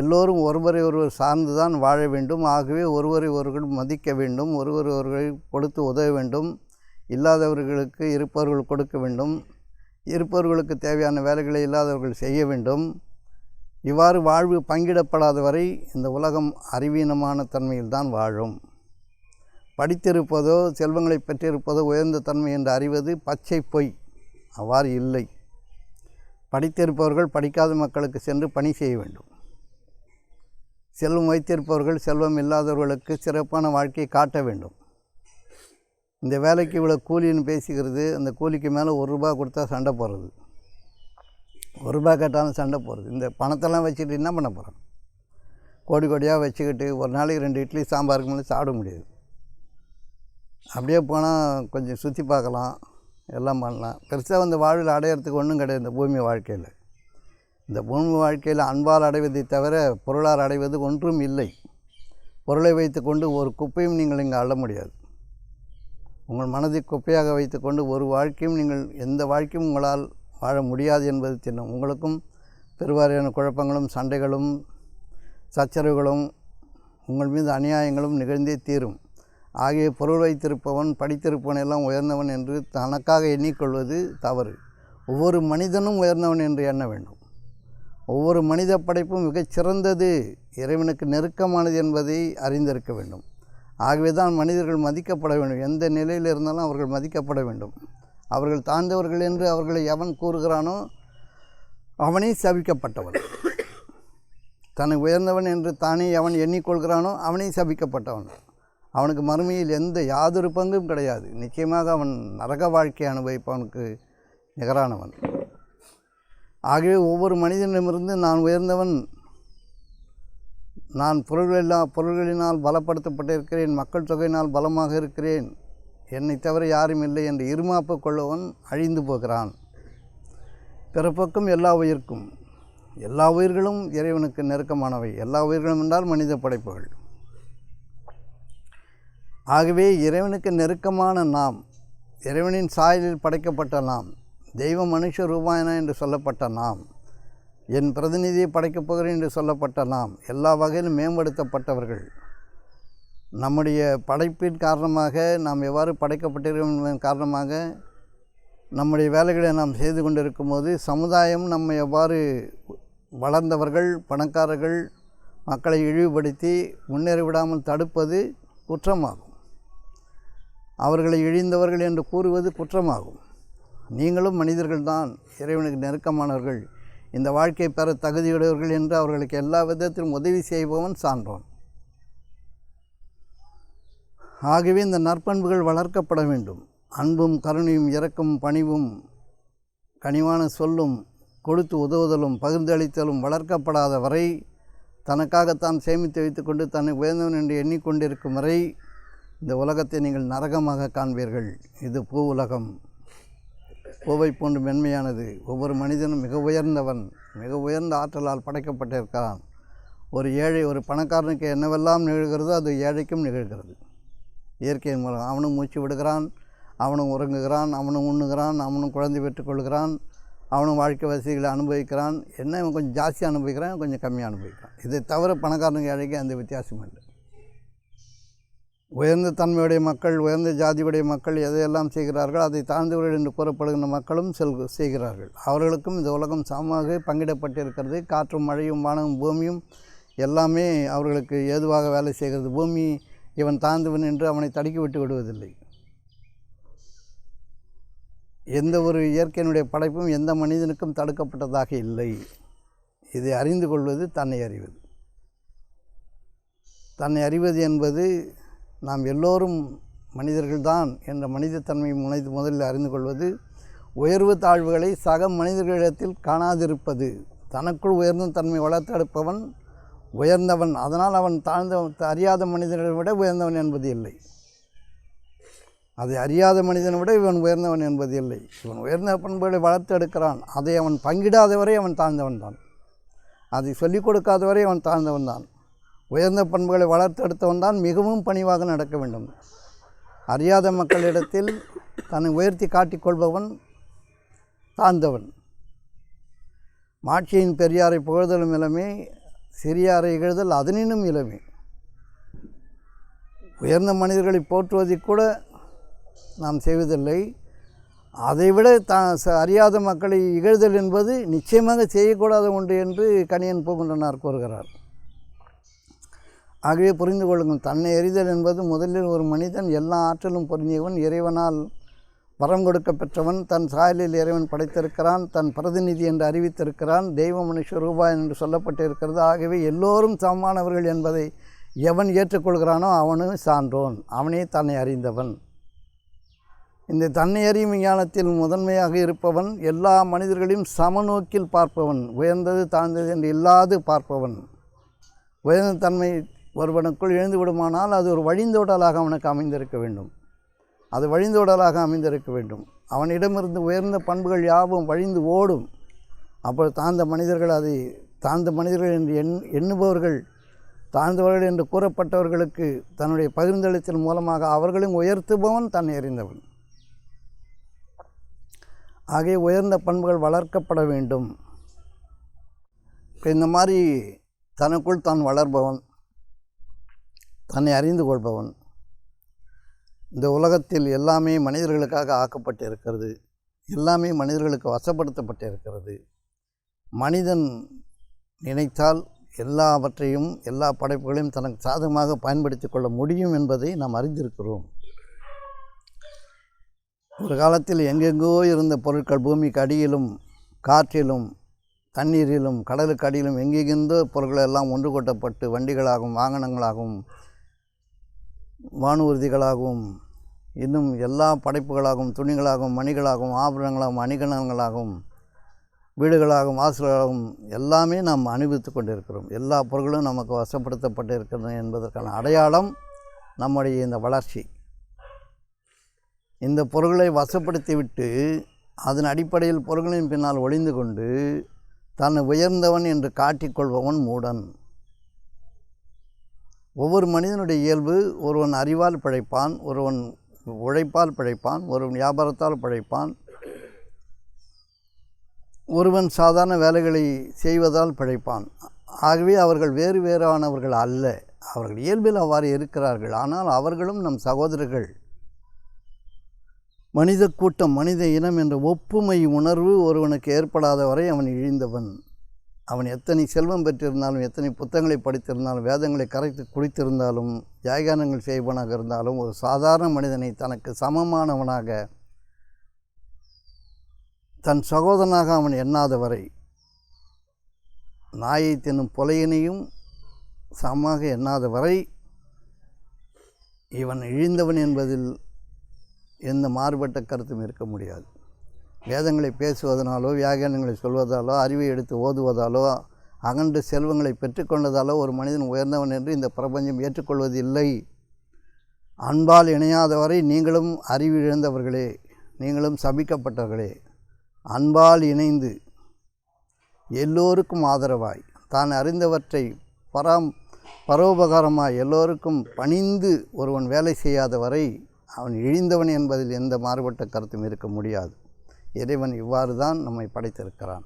எல்லோரும் ஒருவரை ஒருவர் சார்ந்து தான் வாழ வேண்டும். ஆகவே ஒருவரை ஒருவர் மதிக்க வேண்டும், ஒருவரை கொடுத்து உதவ வேண்டும். இல்லாதவர்களுக்கு இருப்பவர்கள் கொடுக்க வேண்டும், இருப்பவர்களுக்கு தேவையான வேலைகளை இல்லாதவர்கள் செய்ய வேண்டும். இவ்வாறு வாழ்வு பங்கிடப்படாத வரை இந்த உலகம் அறிவீனமான தன்மையில் தான் வாழும். படித்திருப்பதோ செல்வங்களை பெற்றிருப்பதோ உயர்ந்த தன்மை என்று அறிவது பச்சை பொய். அவ்வாறு இல்லை. படித்திருப்பவர்கள் படிக்காத மக்களுக்கு சென்று பணி செய்ய வேண்டும். செல்வம் வைத்திருப்பவர்கள் செல்வம் இல்லாதவர்களுக்கு சிறப்பான வாழ்க்கையை காட்ட வேண்டும். இந்த வேலைக்கு இவ்வளோ கூலின்னு பேசிக்கிறது, அந்த கூலிக்கு மேலே ₹1 கொடுத்தா சண்டை போடுறது, ₹1 கேட்டாலும் சண்டை போடுறது. இந்த பணத்தெல்லாம் வச்சுக்கிட்டு என்ன பண்ண போகிறோம்? கோடி கோடியாக வச்சுக்கிட்டு ஒரு நாளைக்கு 2 இட்லி சாம்பாருக்கு மேலே சாப்பிட முடியாது. அப்படியே போனால் கொஞ்சம் சுற்றி பார்க்கலாம், எல்லாம் பண்ணலாம். பெருசாக வந்து வாழ்வில் அடையிறதுக்கு ஒன்றும் கிடையாது இந்த பூமி வாழ்க்கையில். இந்த பூமி வாழ்க்கையில் அன்பால் அடைவதை தவிர பொருளால் அடைவது ஒன்றும் இல்லை. பொருளை வைத்துக்கொண்டு ஒரு குப்பையும் நீங்கள் இங்கே அள்ள முடியாது. உங்கள் மனதை குப்பையாக வைத்துக்கொண்டு ஒரு வாழ்க்கையும் நீங்கள் எந்த வாழ்க்கையும் உங்களால் வாழ முடியாது என்பது திண்ணம். உங்களுக்கும் பெருவாரியான குழப்பங்களும் சண்டைகளும் சச்சரவுகளும் உங்கள் மீது அநியாயங்களும் நிகழ்ந்தே தீரும். ஆகிய பொருள் வைத்திருப்பவன் படித்திருப்பவன் எல்லாம் உயர்ந்தவன் என்று தனக்காக எண்ணிக்கொள்வது தவறு. ஒவ்வொரு மனிதனும் உயர்ந்தவன் என்று எண்ண வேண்டும். ஒவ்வொரு மனித படைப்பும் மிகச்சிறந்தது, இறைவனுக்கு நெருக்கமானது என்பதை அறிந்திருக்க வேண்டும். ஆகவே தான் மனிதர்கள் மதிக்கப்பட வேண்டும். எந்த நிலையில் இருந்தாலும் அவர்கள் மதிக்கப்பட வேண்டும். அவர்கள் தாழ்ந்தவர்கள் என்று அவர்களை எவன் கூறுகிறானோ அவனே சபிக்கப்பட்டவன். தன்னை உயர்ந்தவன் என்று தானே எவன் எண்ணிக்கொள்கிறானோ அவனே சபிக்கப்பட்டவன். அவனுக்கு மறுமையில் யாதொரு பங்கும் கிடையாது. நிச்சயமாக அவன் நரக வாழ்க்கை அனுபவிப்பவனுக்கு நிகரானவன். ஆகவே ஒவ்வொரு மனிதனிடமிருந்து நான் உயர்ந்தவன், நான் பொருள்களினால் பலப்படுத்தப்பட்டிருக்கிறேன், மக்கள் தொகையினால் பலமாக இருக்கிறேன், என்னை தவிர யாரும் இல்லை என்று இருமாப்பு கொள்ளவன் அழிந்து போகிறான். பிறப்புக்கும் எல்லா உயிர்க்கும், எல்லா உயிர்களும் இறைவனுக்கு நெருக்கமானவை. எல்லா உயிர்களும் என்றால் மனித படைப்புகள். ஆகவே இறைவனுக்கு நெருக்கமான நாம், இறைவனின் சாயலில் படைக்கப்பட்ட நாம், தெய்வ மனுஷ ரூபாயன என்று சொல்லப்பட்ட நாம், என் பிரதிநிதியை படைக்கப் போகிறேன் என்று சொல்லப்பட்ட நாம் எல்லா வகையிலும் மேம்படுத்தப்பட்டவர்கள். நம்முடைய படைப்பின் காரணமாக நாம் எவ்வாறு படைக்கப்பட்டிருக்கிறோம் என்பதன் காரணமாக நம்முடைய வேலைகளை நாம் செய்து கொண்டிருக்கும் போது சமுதாயம் நம்ம எவ்வாறு வளர்ந்தவர்கள், பணக்காரர்கள், மக்களை இழிவுபடுத்தி முன்னேறி விடாமல் தடுப்பது குற்றமாகும். அவர்களை இழிந்தவர்கள் என்று கூறுவது குற்றமாகும். நீங்களும் மனிதர்கள்தான், இறைவனுக்கு நெருக்கமானவர்கள், இந்த வாழ்க்கை பெற தகுதியுடையவர்கள் என்று அவர்களுக்கு எல்லா விதத்திலும் உதவி செய்பவன் சான்றோன். ஆகவே இந்த நற்பண்புகள் வளர்க்கப்பட வேண்டும். அன்பும் கருணையும் இரக்கமும் பணிவும் கனிவான சொல்லும் கொடுத்து உதவுதலும் பகிர்ந்தளித்தலும் வளர்க்கப்படாத வரை, தனக்காகத்தான் சேமித்து வைத்து கொண்டு தன்னை உயர்ந்தவன் என்று எண்ணிக்கொண்டிருக்கும் வரை இந்த உலகத்தை நீங்கள் நரகமாக காண்பீர்கள். இது பூ உலகம், பூவை போன்று மென்மையானது. ஒவ்வொரு மனிதனும் மிக உயர்ந்தவன், மிக உயர்ந்த ஆற்றலால் படைக்கப்பட்டிருக்கிறான். ஒரு ஏழை, ஒரு பணக்காரனுக்கு என்னவெல்லாம் நிகழ்கிறதோ அது ஏழைக்கும் நிகழ்கிறது. இயற்கையின் மூலம் அவனும் மூச்சு விடுகிறான், அவனும் உறங்குகிறான், அவனும் உண்ணுகிறான், அவனும் குழந்தை பெற்றுக்கொள்கிறான், அவனும் வாழ்க்கை வசதிகளை அனுபவிக்கிறான். என்ன இவன் கொஞ்சம் ஜாஸ்தி அனுபவிக்கிறான், கொஞ்சம் கம்மியாக அனுபவிக்கிறான். இதை தவிர பணக்காரனுக்கு ஏழைக்கு அந்த வித்தியாசம் இல்லை. உயர்ந்த தன்மையுடைய மக்கள், உயர்ந்த ஜாதியுடைய மக்கள் எதையெல்லாம் செய்கிறார்கள், அதை தாழ்ந்தவர்கள் என்று கூறப்படுகின்ற மக்களும் செய்கிறார்கள். அவர்களுக்கும் இந்த உலகம் சமமாக பங்கிடப்பட்டிருக்கிறது. காற்றும் மழையும் வானமும் பூமியும் எல்லாமே அவர்களுக்கு ஏதுவாக வேலை செய்கிறது. பூமி இவன் தாழ்ந்தவன் என்று அவனை தடுக்கி விட்டு விடுவதில்லை. எந்த ஒரு இயற்கையினுடைய படைப்பும் எந்த மனிதனுக்கும் தடுக்கப்பட்டதாக இல்லை. இதை அறிந்து கொள்வது தன்னை அறிவது. தன்னை அறிவது என்பது நாம் எல்லோரும் மனிதர்கள்தான் என்ற மனிதத்தன்மையை முதலில் அறிந்து கொள்வது. உயர்வு தாழ்வுகளை சக மனிதர்களிடத்தில் காணாதிருப்பது. தனக்குள் உயர்ந்த தன்மை வளர்த்தெடுப்பவன் உயர்ந்தவன். அதனால் அவன் அறியாத மனிதனை விட உயர்ந்தவன் என்பது இல்லை. அதை அறியாத மனிதனை விட இவன் உயர்ந்தவன் என்பது இல்லை. இவன் உயர்ந்த பண்புகளை வளர்த்து எடுக்கிறான். அதை அவன் பங்கிடாதவரை அவன் தாழ்ந்தவன் தான். அதை சொல்லிக் கொடுக்காதவரை அவன் தாழ்ந்தவன் தான். உயர்ந்த பண்புகளை வளர்த்தெடுத்தவன் தான் மிகவும் பணிவாக நடக்க வேண்டும். அறியாத மக்களிடத்தில் தன்னை உயர்த்தி காட்டிக்கொள்பவன் தாழ்ந்தவன். மாட்சியின் பெரியாரை புகழ்தலும் இளமே, சிறியாரை இகழ்தல் அதனினும் இளமே. உயர்ந்த மனிதர்களை போற்றுவதை கூட நாம் செய்வதில்லை. அதைவிட அறியாத மக்களை இகழ்தல் என்பது நிச்சயமாக செய்யக்கூடாத ஒன்று என்று கணியன் பூங்குன்றனார் கூறுகிறார். ஆகவே புரிந்து கொள்ளுங்கள், தன்னை அறிதல் என்பது முதலில் ஒரு மனிதன் எல்லா ஆற்றலும் பொருந்தியவன், இறைவனால் வரம் கொடுக்க பெற்றவன், தன் சாயலில் இறைவன் படைத்திருக்கிறான், தன் பிரதிநிதி என்று அறிவித்திருக்கிறான், தெய்வ மனுஷ ரூபாய் என்று சொல்லப்பட்டிருக்கிறது. ஆகவே எல்லோரும் சமமானவர்கள் என்பதை எவன் ஏற்றுக்கொள்கிறானோ அவனு சான்றோன், அவனே தன்னை அறிந்தவன். இந்த தன்னை அறியும் விஞ்ஞானத்தில் முதன்மையாக இருப்பவன் எல்லா மனிதர்களையும் சமநோக்கில் பார்ப்பவன், உயர்ந்தது தாழ்ந்தது என்று இல்லாது பார்ப்பவன். உயர்ந்த தன்மை ஒருவனுக்குள் எழுந்து விடுமானால் அது ஒரு வழிந்தோடலாக அவனுக்கு அமைந்திருக்க வேண்டும். அது வழிந்தோடலாக அமைந்திருக்க வேண்டும். அவனிடமிருந்து உயர்ந்த பண்புகள் யாவும் வழிந்து ஓடும். அப்போது தாழ்ந்த மனிதர்கள் அதை தாழ்ந்த மனிதர்கள் என்று எண்ணுபவர்கள், தாழ்ந்தவர்கள் என்று கூறப்பட்டவர்களுக்கு தன்னுடைய பகிர்ந்தளித்தல் மூலமாக அவர்களையும் உயர்த்துபவன் தன்னை அறிந்தவன். ஆகிய உயர்ந்த பண்புகள் வளர்க்கப்பட வேண்டும். இந்த மாதிரி தனக்குள் தான் வளர்பவன், தன்னை அறிந்து கொள்பவன். இந்த உலகத்தில் எல்லாமே மனிதர்களுக்காக ஆக்கப்பட்டு இருக்கிறது. எல்லாமே மனிதர்களுக்கு வசப்படுத்தப்பட்டு இருக்கிறது. மனிதன் நினைத்தால் எல்லாவற்றையும் எல்லா படைப்புகளையும் தனக்கு சாதகமாக பயன்படுத்தி கொள்ள முடியும் என்பதை நாம் அறிந்திருக்கிறோம். ஒரு காலத்தில் எங்கெங்கோ இருந்த பொருட்கள் பூமிக்கு அடியிலும் காற்றிலும் தண்ணீரிலும் கடலுக்கு அடியிலும் எங்கெங்கிருந்தோ பொருட்கள் எல்லாம் ஒன்று கூட்டப்பட்டு வண்டிகளாகவும் வாகனங்களாகவும் வானூர்திகளாகவும் இன்னும் எல்லா படைப்புகளாகவும் துணிகளாகவும் மணிகளாகவும் ஆபரணங்களாகவும் அணிகலன்களாகவும் வீடுகளாகவும் வாசல்களாகவும் எல்லாமே நாம் அனுபவித்து கொண்டிருக்கிறோம். எல்லா பொருட்களும் நமக்கு வசப்படுத்தப்பட்டு இருக்கிறது என்பதற்கான அடையாளம் நம்முடைய இந்த வளர்ச்சி. இந்த பொருட்களை வசப்படுத்திவிட்டு அதன் அடிப்படையில் பொருட்களின் பின்னால் ஒளிந்து கொண்டு தன்னை உயர்ந்தவன் என்று காட்டிக்கொள்பவன் மூடன். ஒவ்வொரு மனிதனுடைய இயல்பு, ஒருவன் அறிவால் பிழைப்பான், ஒருவன் உழைப்பால் பிழைப்பான், ஒருவன் வியாபாரத்தால் பிழைப்பான், ஒருவன் சாதாரண வேலைகளை செய்வதால் பிழைப்பான். ஆகவே அவர்கள் வேறு வேறானவர்கள் அல்ல. அவர்கள் இயல்பில் அவ்வாறு இருக்கிறார்கள். ஆனால் அவர்களும் நம் சகோதரர்கள். மனித கூட்டம், மனித இனம் என்ற ஒப்புமை உணர்வு ஒருவனுக்கு ஏற்படாத வரை அவன் இழிந்தவன். அவன் எத்தனை செல்வம் பெற்றிருந்தாலும், எத்தனை புத்தகங்களை படித்திருந்தாலும், வேதங்களை கரைத்து குடித்திருந்தாலும், வியாக்கியானங்கள் செய்வனாக இருந்தாலும், ஒரு சாதாரண மனிதனை தனக்கு சமமானவனாக தன் சகோதரனாக அவன் எண்ணாத வரை, நாயை தின்னும் புலையனையும் சமமாக எண்ணாத வரை இவன் இழிந்தவன் என்பதில் எந்த மாறுபட்ட கருத்தும் இருக்க முடியாது. வேதங்களை பேசுவதனாலோ, வியாக்கியானங்களை சொல்வதாலோ, அறிவை எடுத்து ஓதுவதாலோ, அகன்ற செல்வங்களை பெற்றுக்கொண்டதாலோ ஒரு மனிதன் உயர்ந்தவன் என்று இந்த பிரபஞ்சம் ஏற்றுக்கொள்வதில்லை. அன்பால் இணையாதவரை நீங்களும் அறிவு இழந்தவர்களே, நீங்களும் சபிக்கப்பட்டவர்களே. அன்பால் இணைந்து எல்லோருக்கும் ஆதரவாய் தான் அறிந்தவற்றை பரோபகாரமாய் எல்லோருக்கும் பணிந்து ஒருவன் வேலை செய்யாத வரை அவன் இழிந்தவன் என்பதில் எந்த மாறுபட்ட கருத்தும் இருக்க முடியாது. இறைவன் இவ்வாறு தான் நம்மை படைத்திருக்கிறான்.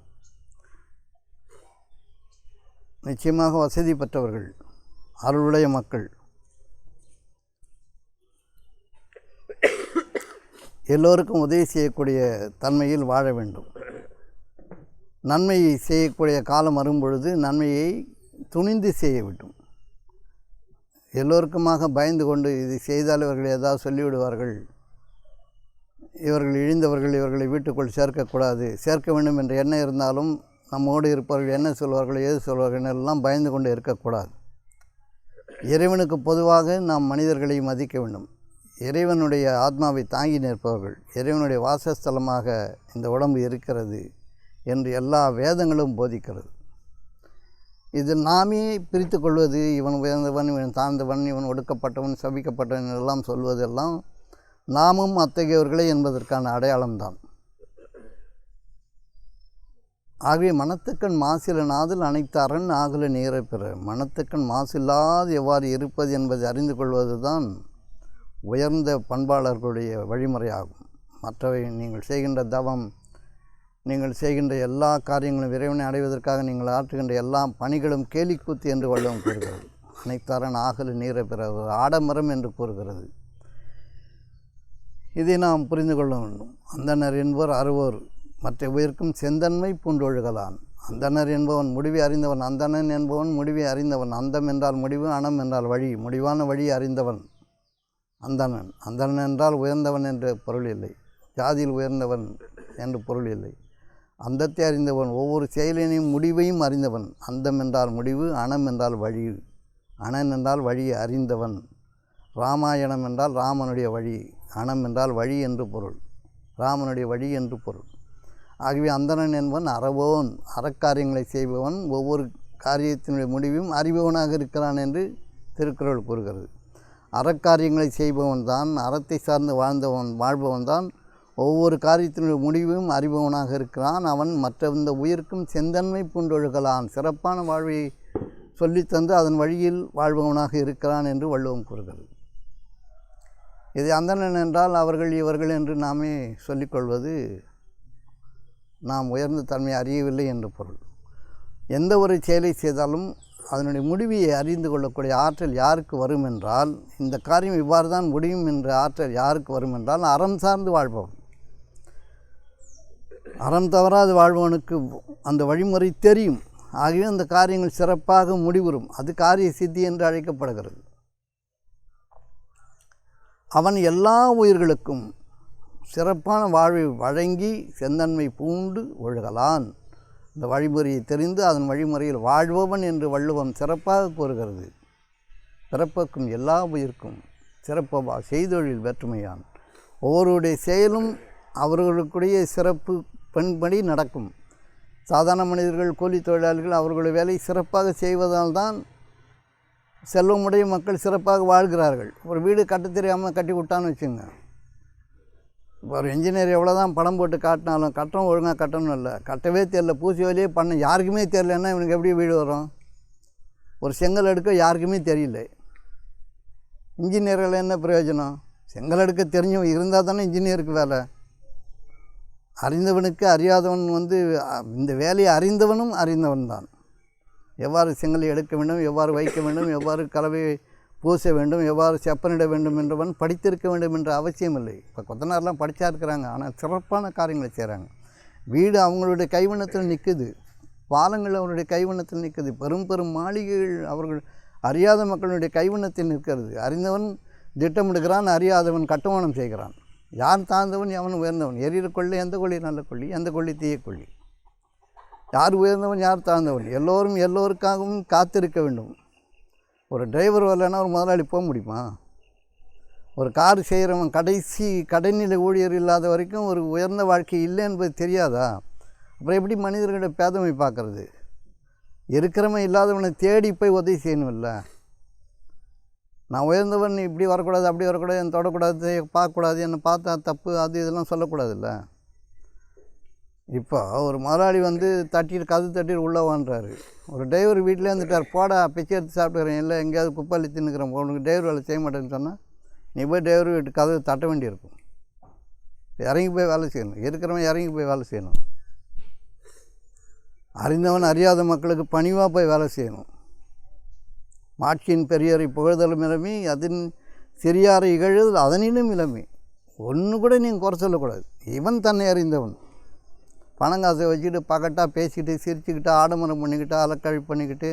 நிச்சயமாக வசதி பெற்றவர்கள், அருளுடைய மக்கள் எல்லோருக்கும் உதவி செய்யக்கூடிய தன்மையில் வாழ வேண்டும். நன்மையை செய்யக்கூடிய காலம் வரும்பொழுது நன்மையை துணிந்து செய்ய வேண்டும். எல்லோருக்குமாக பயந்து கொண்டு இது செய்தால் இவர்கள் ஏதாவது சொல்லிவிடுவார்கள், இவர்கள் இழிந்தவர்கள், இவர்களை வீட்டுக்குள் சேர்க்கக்கூடாது, சேர்க்க வேண்டும் என்ற எண்ணம் இருந்தாலும் நம்மோடு இருப்பவர்கள் என்ன சொல்வார்கள், ஏது சொல்வார்கள் எல்லாம் பயந்து கொண்டு இருக்கக்கூடாது. இறைவனுக்கு பொதுவாக நாம் மனிதர்களை மதிக்க வேண்டும். இறைவனுடைய ஆத்மாவை தாங்கி நிற்பவர்கள், இறைவனுடைய வாசஸ்தலமாக இந்த உடம்பு இருக்கிறது என்று எல்லா வேதங்களும் போதிக்கிறது. இதில் நாமே பிரித்து கொள்வது, இவன் உயர்ந்தவன், இவன் தாழ்ந்தவன், இவன் ஒடுக்கப்பட்டவன், சபிக்கப்பட்டவன் எல்லாம் சொல்வதெல்லாம் நாமும் அத்தகையவர்களே என்பதற்கான அடையாளம்தான். ஆகவே மனத்துக்கண் மாசில நாதில் அனைத்து அரண் ஆகல நீரை பெற. மனத்துக்கண் மாசில்லாது எவ்வாறு இருப்பது என்பதை அறிந்து கொள்வது தான் உயர்ந்த பண்பாளர்களுடைய வழிமுறையாகும். மற்றவை நீங்கள் செய்கின்ற தவம், நீங்கள் செய்கின்ற எல்லா காரியங்களும் இறைவனை அடைவதற்காக நீங்கள் ஆற்றுகின்ற எல்லா பணிகளும் கேலிக்கூத்து என்று வள்ளுவம் கூறுகிறது. அனைத்தரண் ஆகல நீரை பெற, ஆடமரம் என்று கூறுகிறது. இதை நாம் புரிந்து கொள்ள வேண்டும். அந்தனர் என்பவர் அறுவோர் மற்ற உயிர்க்கும் செந்தன்மை பூண்டொழுகலான். அந்தனர் என்பவன் முடிவை அறிந்தவன், அந்தணன் என்பவன் முடிவை அறிந்தவன். அந்தம் என்றால் முடிவு, அனம் என்றால் வழி, முடிவான வழி அறிந்தவன் அந்தணன். அந்தணன் என்றால் உயர்ந்தவன் என்ற பொருள் இல்லை, ஜாதியில் உயர்ந்தவன் என்று பொருள் இல்லை. அந்தத்தை அறிந்தவன், ஒவ்வொரு செயலினையும் முடிவையும் அறிந்தவன். அந்தம் என்றால் முடிவு, அனம் என்றால் வழி, அனன் என்றால் வழியை அறிந்தவன். ராமாயணம் என்றால் ராமனுடைய வழி, அணம் என்றால் வழி என்று பொருள், ராமனுடைய வழி என்று பொருள். ஆகவே அந்தணன் என்பவன் அறவோன், அறக்காரியங்களை செய்பவன், ஒவ்வொரு காரியத்தினுடைய முடிவும் அறிபவனாக இருக்கிறான் என்று திருக்குறள் கூறுகிறது. அறக்காரியங்களை செய்பவன் தான், அறத்தை சார்ந்து வாழ்பவன் தான் ஒவ்வொரு காரியத்தினுடைய முடிவும் அறிபவனாக இருக்கிறான். அவன் மற்ற இந்த உயிர்க்கும் செந்தன்மை பூண்டொழுகலான், சிறப்பான வாழ்வை சொல்லித்தந்து அதன் வழியில் வாழ்பவனாக இருக்கிறான் என்று வள்ளுவம் கூறுகிறது. இது அந்தணன் என்றால் அவர்கள் இவர்கள் என்று நாமே சொல்லிக்கொள்வது நாம் உயர்ந்த தன்மையை அறியவில்லை என்று பொருள். எந்த ஒரு செயலை செய்தாலும் அதனுடைய முடிவை அறிந்து கொள்ளக்கூடிய ஆற்றல் யாருக்கு வரும் என்றால், இந்த காரியம் இவ்வாறு தான் முடியும் என்ற ஆற்றல் யாருக்கு வரும் என்றால் அறம் சார்ந்து வாழ்பவன். அறம் தவறாது வாழ்பவனுக்கு அந்த வழிமுறை தெரியும். ஆகவே அந்த காரியங்கள் சிறப்பாக முடிவுறும். அது காரிய சித்தி என்று அழைக்கப்படுகிறது. அவன் எல்லா உயிர்களுக்கும் சிறப்பான வாழ்வை வழங்கி செந்தன்மை பூண்டு ஒழுகலான். இந்த வழிமுறையை தெரிந்து அதன் வழிமுறையில் வாழ்பவன் என்று வள்ளுவம் சிறப்பாக கூறுகிறது. பிறப்புக்கும் எல்லா உயிர்க்கும் சிறப்பவா செய்தொழில் வேற்றுமையான். ஒவ்வொருடைய செயலும் அவர்களுக்குடைய சிறப்பு பண்படி நடக்கும். சாதாரண மனிதர்கள், கூலி தொழிலாளிகள் அவர்களுடைய வேலை சிறப்பாக செய்வதால் தான் செல்வமுடைய மக்கள் சிறப்பாக வாழ்கிறார்கள். ஒரு வீடு கட்ட தெரியாமல் கட்டி விட்டான்னு வச்சுங்க, இப்போ ஒரு இன்ஜினியர் எவ்வளோ தான் படம் போட்டு காட்டினாலும் கட்டணம் ஒழுங்காக கட்டணும் இல்லை, கட்டவே தெரியல, பூசி வேலையே பண்ண யாருக்குமே தெரியலன்னா இவனுக்கு எப்படி வீடு வரும்? ஒரு செங்கல் எடுக்க யாருக்குமே தெரியல, இன்ஜினியர்கள் என்ன பிரயோஜனம்? செங்கல் எடுக்க தெரிஞ்சவன் இருந்தால் தானே இன்ஜினியருக்கு வேலை. அறிந்தவனுக்கு அறியாதவன் இந்த வேலையை அறிந்தவனும் அறிந்தவன் தான். எவ்வாறு செங்கலை எடுக்க வேண்டும், எவ்வாறு வைக்க வேண்டும், எவ்வாறு கலவையை பூச வேண்டும், எவ்வாறு செப்பனிட வேண்டும் என்றவன் படித்திருக்க வேண்டும் என்ற அவசியம் இல்லை. இப்போ கொத்தனார்லாம் படித்தா இருக்கிறாங்க, ஆனால் சிறப்பான காரியங்களை செய்கிறாங்க. வீடு அவங்களுடைய கைவண்ணத்தில் நிற்குது, பாலங்கள் அவருடைய கைவண்ணத்தில் நிற்குது, பெரும் பெரும் மாளிகைகள் அவர்கள் அறியாத மக்களுடைய கைவண்ணத்தில் நிற்கிறது. அறிந்தவன் திட்டமிடுகிறான், அறியாதவன் கட்டுமானம் செய்கிறான். யார் தாழ்ந்தவன், எவன் உயர்ந்தவன்? எரியிற கொள்ளி எந்த கொள்ளி நல்ல கொள்ளி, எந்த கொள்ளி தீய கொள்ளி? யார் உயர்ந்தவன், யார் தாழ்ந்தவன்? எல்லோரும் எல்லோருக்காகவும் காத்திருக்க வேண்டும். ஒரு டிரைவர் வரலைன்னா ஒரு முதலாளி போக முடியுமா? ஒரு கார் செய்கிறவன் கடைநிலை ஊழியர் இல்லாத வரைக்கும் ஒரு உயர்ந்த வாழ்க்கை இல்லை என்பது தெரியாதா? அப்புறம் எப்படி மனிதர்களிட பேதமை பார்க்குறது? இருக்கிறவன் இல்லாதவனை தேடி போய் உதவி செய்யணும் இல்லை? நான் உயர்ந்தவன், இப்படி வரக்கூடாது, அப்படி வரக்கூடாது, என்னை தொடக்கூடாது, பார்க்கக்கூடாது, என்னை பார்த்தா தப்பு, அது இதெல்லாம் சொல்லக்கூடாதுல்ல. இப்போ ஒரு முதலாளி கது தட்டிட்டு உள்ளே வான்றாரு. ஒரு டிரைவர் வீட்டிலே இருந்துட்டார், போடா பிச்சை எடுத்து சாப்பிட்டுக்கிறேன், இல்லை எங்கேயாவது குப்பையில் தின்னுக்கிறேன், உனக்கு டிரைவர் வேலை செய்ய மாட்டேன்னு சொன்னால் நீ போய் டிரைவர் வீட்டு கதவை தட்ட வேண்டியிருக்கும். இறங்கி போய் வேலை செய்யணும், இருக்கிறவன் இறங்கி போய் வேலை செய்யணும். அறிந்தவன் அறியாத மக்களுக்கு பணிவாக போய் வேலை செய்யணும். மாட்சியின் பெரியாரை புகழ்தலும் இளமை, அதன் சிறியாரை இகழுதல் அதனினும் இளமை. ஒன்று கூட நீங்கள் குறை சொல்லக்கூடாது. இவன் தன்னை அறிந்தவன். பணங்காசை வச்சுக்கிட்டு பகட்டாக பேசிக்கிட்டு சிரிச்சுக்கிட்டு ஆடம்பரம் பண்ணிக்கிட்டு அலக்கழி பண்ணிக்கிட்டு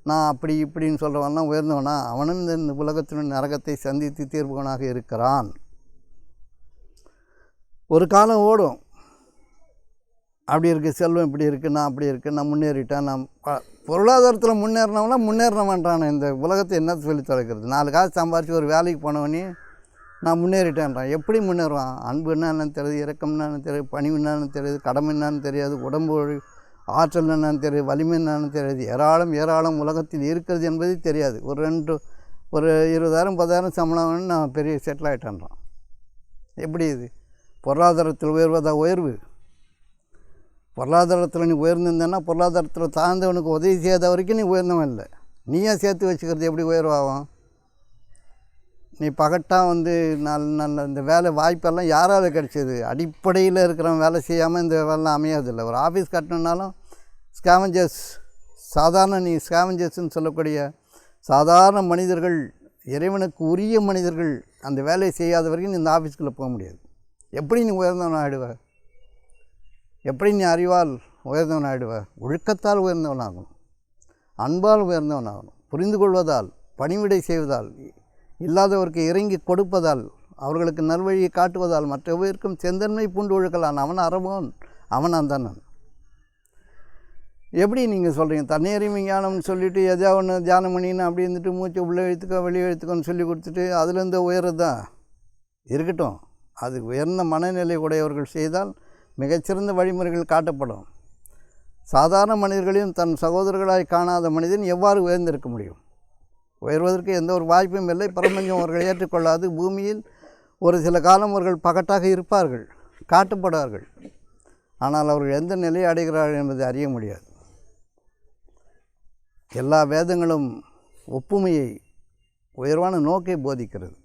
நான் அப்படி இப்படின்னு சொல்கிறவன்லாம் உயர்ந்தவனா? அவனும் இந்த உலகத்தினுடைய நரகத்தை சந்தித்து தீர்ப்பவனாக இருக்கிறான். ஒரு காலம் ஓடும், அப்படி இருக்குது, செல்வம் இப்படி இருக்குது, நான் அப்படி இருக்குது, நான் முன்னேறிட்டேன், நான் பொருளாதாரத்தில் முன்னேறினவனா முன்னேறினவன்றான். இந்த உலகத்தை என்ன சொல்லி தொலைக்கிறது? 4 காசு சம்பாரித்து ஒரு வேலைக்கு போனவனே நான் முன்னேறிட்டேன்றான். எப்படி முன்னேறுவான்? அன்பு என்னன்னு தெரியுது, இரக்கம் என்னன்னு தெரியுது, பணிவு என்னன்னு தெரியுது, கடமை என்னன்னு தெரியாது, உடம்பு ஆற்றல் என்னன்னு தெரியுது, வலிமை என்னன்னு தெரியாது, ஏராளம் உலகத்தில் இருக்கிறது என்பது தெரியாது. ஒரு 20,000 10,000 சம்பளம்னு நான் பெரிய செட்டில் ஆகிட்டேன்றான். எப்படி இது? பொருளாதாரத்தில் உயர்வதா உயர்வு? பொருளாதாரத்தில் நீ உயர்ந்திருந்தேன்னா பொருளாதாரத்தில் தாழ்ந்தவனுக்கு உதவி செய்யாத வரைக்கும் நீ உயர்ந்தவன் இல்லை. நீயே சேர்த்து வச்சுக்கிறது எப்படி உயர்வாகும்? நீ பகட்டாக நல்ல இந்த வேலை வாய்ப்பெல்லாம் யாரால் கிடைச்சது? அடிப்படையில் இருக்கிறவன் வேலை செய்யாமல் இந்த வேலைலாம் அமையாதில்லை. ஒரு ஆஃபீஸ் கட்டணுன்னாலும் ஸ்கேவஞ்சர்ஸ், நீ ஸ்கேவஞ்சர்ஸ்ன்னு சொல்லக்கூடிய சாதாரண மனிதர்கள், இறைவனுக்கு உரிய மனிதர்கள் அந்த வேலையை செய்யாத வரைக்கும் நீ இந்த ஆஃபீஸ்க்குள்ளே போக முடியாது. எப்படி நீ உயர்ந்தவன் ஆகிடுவ? எப்படி நீ அறிவால் உயர்ந்தவன் ஆகிடுவ? ஒழுக்கத்தால் உயர்ந்தவனாகணும், அன்பால் உயர்ந்தவனாகணும், புரிந்து கொள்வதால், பணிவிடை செய்வதால், இல்லாதவருக்கு இறங்கி கொடுப்பதால், அவர்களுக்கு நல்வழியை காட்டுவதால், மற்றவருக்கும் செந்தன்மை பூண்டு ஒழுகலான். அவன் அறவோன், அவன் அந்தணன். எப்படி நீங்கள் சொல்கிறீங்க தண்ணீர் விஞ்ஞானம்னு சொல்லிவிட்டு எதோ ஒன்று தியானம் பண்ணின்னு அப்படி இருந்துட்டு மூச்சை உள்ளே எழுத்துக்கோ வெளியே எழுத்துக்கோன்னு சொல்லி கொடுத்துட்டு அதுலேருந்து உயர்றது தான் இருக்கட்டும். அது உயர்ந்த மனநிலை உடையவர்கள் செய்தால் மிகச்சிறந்த வழிமுறைகள் காட்டப்படும். சாதாரண மனிதர்களையும் தன் சகோதரர்களாய் காணாத மனிதன் எவ்வாறு உயர்ந்திருக்க முடியும்? உயர்வதற்கு எந்த ஒரு வாய்ப்பும் இல்லை. பிரபஞ்சம் அவர்கள் ஏற்றுக்கொள்ளாது. பூமியில் ஒரு சில காலம் அவர்கள் பகட்டாக இருப்பார்கள், காட்டப்படுவார்கள். ஆனால் அவர்கள் எந்த நிலையை அடைகிறார்கள் என்பதை அறிய முடியாது. எல்லா வேதங்களும் ஒப்புமையை, உயர்வான நோக்கை போதிக்கிறது.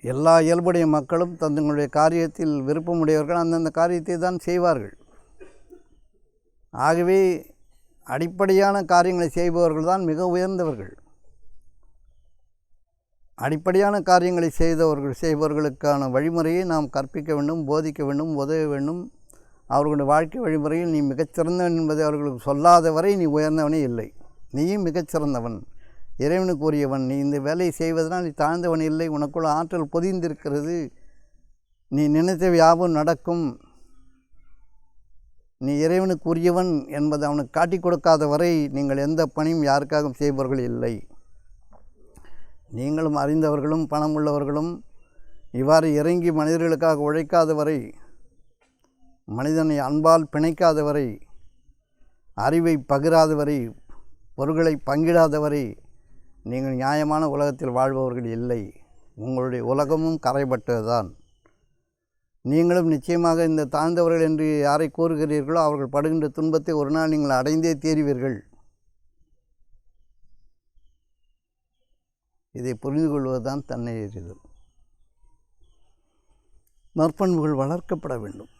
எல்லா இயல்புடைய மக்களும் தங்களுடைய காரியத்தில் விருப்பமுடையவர்கள் அந்தந்த காரியத்தை தான் செய்வார்கள். ஆகவே அடிப்படையான காரியங்களை செய்பவர்கள் தான் மிக உயர்ந்தவர்கள். அடிப்படையான காரியங்களை செய்பவர்களுக்கான வழிமுறையை நாம் கற்பிக்க வேண்டும், போதிக்க வேண்டும், உதவ வேண்டும். அவர்களுடைய வாழ்க்கை வழிமுறையில் நீ மிகச்சிறந்தவன் என்பதை அவர்களுக்கு சொல்லாத வரை நீ உயர்ந்தவனே இல்லை. நீயும் மிகச்சிறந்தவன், இறைவனுக்கு உரியவன். நீ இந்த வேலையை செய்வதனால் நீ தாழ்ந்தவன் இல்லை. உனக்குள்ள ஆற்றல் பொதிந்திருக்கிறது. நீ நினைத்த யாவும் நடக்கும். நீ இறைவனுக்கு உரியவன் என்பதை அவனுக்கு காட்டி கொடுக்காத வரை நீங்கள் எந்த பணியும் யாருக்காகவும் செய்பவர்கள் இல்லை. நீங்களும் அறிந்தவர்களும் பணம் உள்ளவர்களும் இவ்வாறு இறங்கி மனிதர்களுக்காக உழைக்காத வரை, மனிதனை அன்பால் பிணைக்காத வரை, அறிவை பகிராத வரை, பொருட்களை பங்கிடாத வரை நீங்கள் நியாயமான உலகத்தில் வாழ்பவர்கள் இல்லை. உங்களுடைய உலகமும் கரைபட்டதுதான். நீங்களும் நிச்சயமாக இந்த தாழ்ந்தவர்கள் என்று யாரை கூறுகிறீர்களோ அவர்கள் படுகின்ற துன்பத்தை ஒரு நாள் நீங்கள் அடைந்தே தீருவீர்கள். இதை புரிந்து கொள்வதுதான் தன்னை எறிதல். நற்பண்புகள் வளர்க்கப்பட வேண்டும்.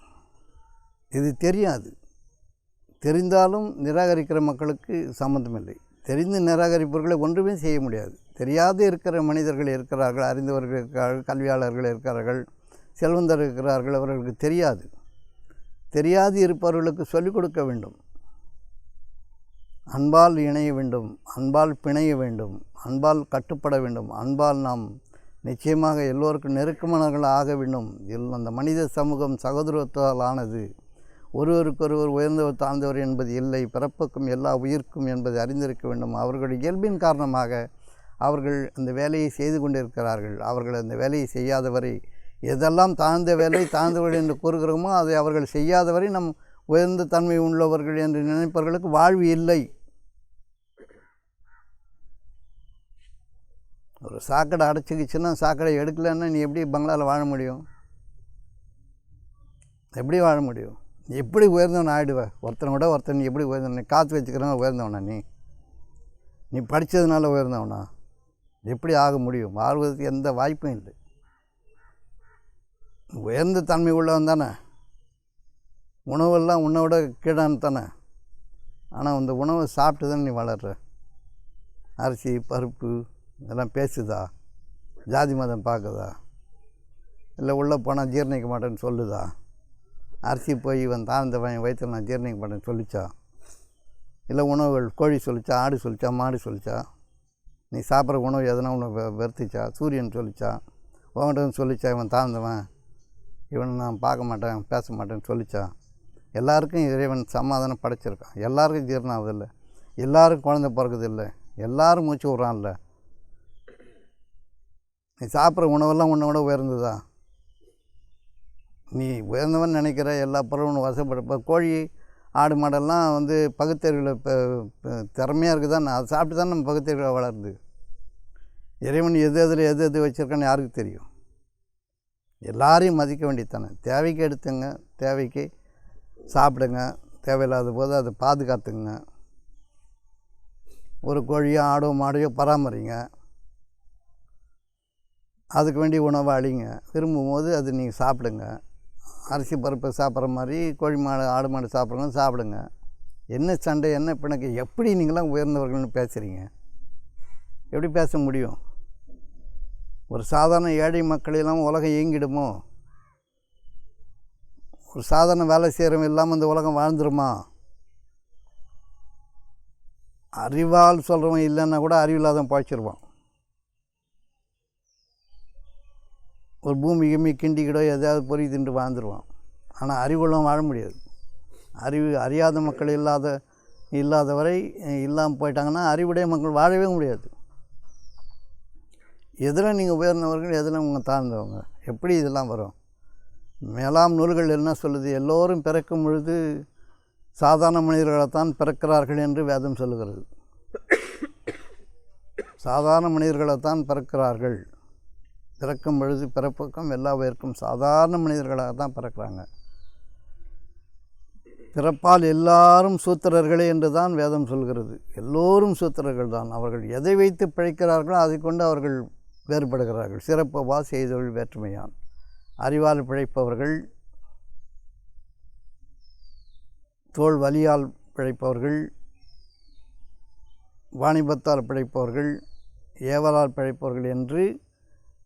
இது தெரியாது. தெரிந்தாலும் நிராகரிக்கிற மக்களுக்கு சம்மந்தமில்லை. தெரிந்து நிராகரிப்பவர்களை ஒன்றுமே செய்ய முடியாது. தெரியாது இருக்கிற மனிதர்கள் இருக்கிறார்கள், அறிந்தவர்கள் இருக்கிறார்கள், கல்வியாளர்கள் இருக்கிறார்கள், செல்வந்தர் இருக்கிறார்கள். அவர்களுக்கு தெரியாது. தெரியாது இருப்பவர்களுக்கு சொல்லிக் கொடுக்க வேண்டும். அன்பால் இணைய வேண்டும், அன்பால் பிணைய வேண்டும், அன்பால் கட்டுப்பட வேண்டும். அன்பால் நாம் நிச்சயமாக எல்லோருக்கும் நெருக்கமானவர்கள் ஆக வேண்டும். அந்த மனித சமூகம் சகோதரத்தால் ஆனது. ஒருவருக்கொருவர் உயர்ந்தவர் தாழ்ந்தவர் என்பது இல்லை. பிறப்புக்கும் எல்லா உயிர்க்கும் என்பதை அறிந்திருக்க வேண்டும். அவர்களுடைய இயல்பின் காரணமாக அவர்கள் அந்த வேலையை செய்து கொண்டிருக்கிறார்கள். அவர்கள் அந்த வேலையை செய்யாதவரை, எதெல்லாம் தாழ்ந்த வேலை தாழ்ந்தவர்கள் என்று கூறுகிறோமோ அதை அவர்கள் செய்யாதவரை நம் உயர்ந்த தன்மை உள்ளவர்கள் என்று நினைப்பவர்களுக்கு வாழ்வு இல்லை. ஒரு சாக்கடை அடைச்சிக்கிச்சுன்னா, சாக்கடை எடுக்கலைன்னா நீ எப்படி பங்களாவில் வாழ முடியும்? எப்படி வாழ முடியும்? நீ எப்படி உயர்ந்தவன் ஆகிடுவ? ஒருத்தனை விட ஒருத்தன் நீ எப்படி உயர்ந்தவன்? நீ காற்று வச்சுக்கிறவங்க உயர்ந்தவனா? நீ படித்ததுனால உயர்ந்தவனா? எப்படி ஆக முடியும்? வாழ்வதற்கு எந்த வாய்ப்பும் இல்லை. உயர்ந்த தன்மை உள்ளவன் தானே. உணவெல்லாம் உன்னை விட கீழான்னு தானே. ஆனால் அந்த உணவை சாப்பிட்டு தானே நீ வளர்ற. அரிசி பருப்பு இதெல்லாம் பேசுதா? ஜாதி மதம் பார்க்குதா? இல்லை உள்ளே போனால் ஜீரணிக்க மாட்டேன்னு சொல்லுதா? அரிசி போய் இவன் தாழ்ந்தவன் வயிற்றில் நான் ஜீரணிக்க மாட்டேன்னு சொல்லிச்சா? இல்லை உணவுகள் கோழி சொல்லிச்சா, ஆடு சொல்லிச்சா, மாடு சொல்லிச்சா? நீ சாப்பிட்ற உணவு எதனா உணவு வெறுத்துச்சா? சூரியன் சொல்லிச்சா? உங்கள்கிட்ட சொல்லிச்சா இவன் தாழ்ந்தவன், இவனை நான் பார்க்க மாட்டேன் பேச மாட்டேன்னு சொல்லிச்சா? எல்லாருக்கும் இறைவன் சமாதானம் படைச்சிருக்கான். எல்லாருக்கும் ஜீரணம் ஆகுதில்லை, எல்லாருக்கும் குழந்தை பிறகுதில்லை, எல்லோரும் மூச்சு விட்றான்ல. நீ சாப்பிட்ற உணவெல்லாம் உன்னை விட உயர்ந்ததா? நீ உயர்ந்தவன் நினைக்கிற எல்லா பொருளும் வசப்பட. கோழி ஆடு மாடெல்லாம் பகுத்தறிவில் இப்போ திறமையாக இருக்குது தானே. அதை சாப்பிட்டு தான் நம்ம பகுத்தறிவில் வளருது. இறைவன் எது வச்சுருக்கான்னு யாருக்கு தெரியும்? எல்லாரையும் மதிக்க வேண்டியதானே. தேவைக்கு எடுத்துங்க, தேவைக்கு சாப்பிடுங்க, தேவையில்லாத போது அதை பாதுகாத்துங்க. ஒரு கோழியோ ஆடோ மாடையோ பராமரிங்க. அதுக்கு வேண்டிய உணவை அழிங்க. விரும்பும்போது அது நீங்கள் சாப்பிடுங்க. அரிசி பருப்பை சாப்பிட்ற மாதிரி கோழி மாடு ஆடு மாடு சாப்பிட்றவங்க சாப்பிடுங்க. என்ன சண்டை, என்ன பிணக்கு? எப்படி நீங்களாம் உயர்ந்தவர்கள்னு பேசுகிறீங்க? எப்படி பேச முடியும்? ஒரு சாதாரண ஏழை மக்களெல்லாம் உலகம் இயங்கிடுமோ? ஒரு சாதாரண வேலை செய்கிறவங்க இல்லாமல் இந்த உலகம் வாழ்ந்துருமா? அறிவால் சொல்கிறவன் இல்லைன்னா கூட அறிவில்லாதவன் பழச்சிருவான். ஒரு பூமி கிண்டிக்கிடோ எதாவது பொறி தின்று வாழ்ந்துருவான். ஆனால் அறிவுள்ளவன் வாழ முடியாது. அறியாத மக்கள் இல்லாதவரை இல்லாமல் போயிட்டாங்கன்னா அறிவுடைய மக்கள் வாழவே முடியாது. எதில் நீங்கள் உயர்ந்தவர்கள், எதில் உங்கள் தாழ்ந்தவங்க, எப்படி இதெல்லாம் வரும்? மேலாம் நூல்கள் என்ன சொல்லுது? எல்லோரும் பிறக்கும் பொழுது சாதாரண மனிதர்களைத்தான் பிறக்கிறார்கள் என்று வேதம் சொல்லுகிறது. சாதாரண மனிதர்களைத்தான் பிறக்கிறார்கள். பிறக்கும் பொழுது பிறப்புக்கும் எல்லா உயிர்க்கும் சாதாரண மனிதர்களாக தான் பிறக்கிறாங்க. பிறப்பால் எல்லாரும் சூத்திரர்களே என்று தான் வேதம் சொல்கிறது. எல்லோரும் சூத்திரர்கள் தான். அவர்கள் எதை வைத்து பிழைக்கிறார்களோ அதை கொண்டு அவர்கள் வேறுபடுகிறார்கள். சிறப்பவா செய்தொழில் வேற்றுமையான். அறிவால் பிழைப்பவர்கள், தோல் வலியால் பிழைப்பவர்கள், வாணிபத்தால் பிழைப்பவர்கள், ஏவலால் பிழைப்பவர்கள் என்று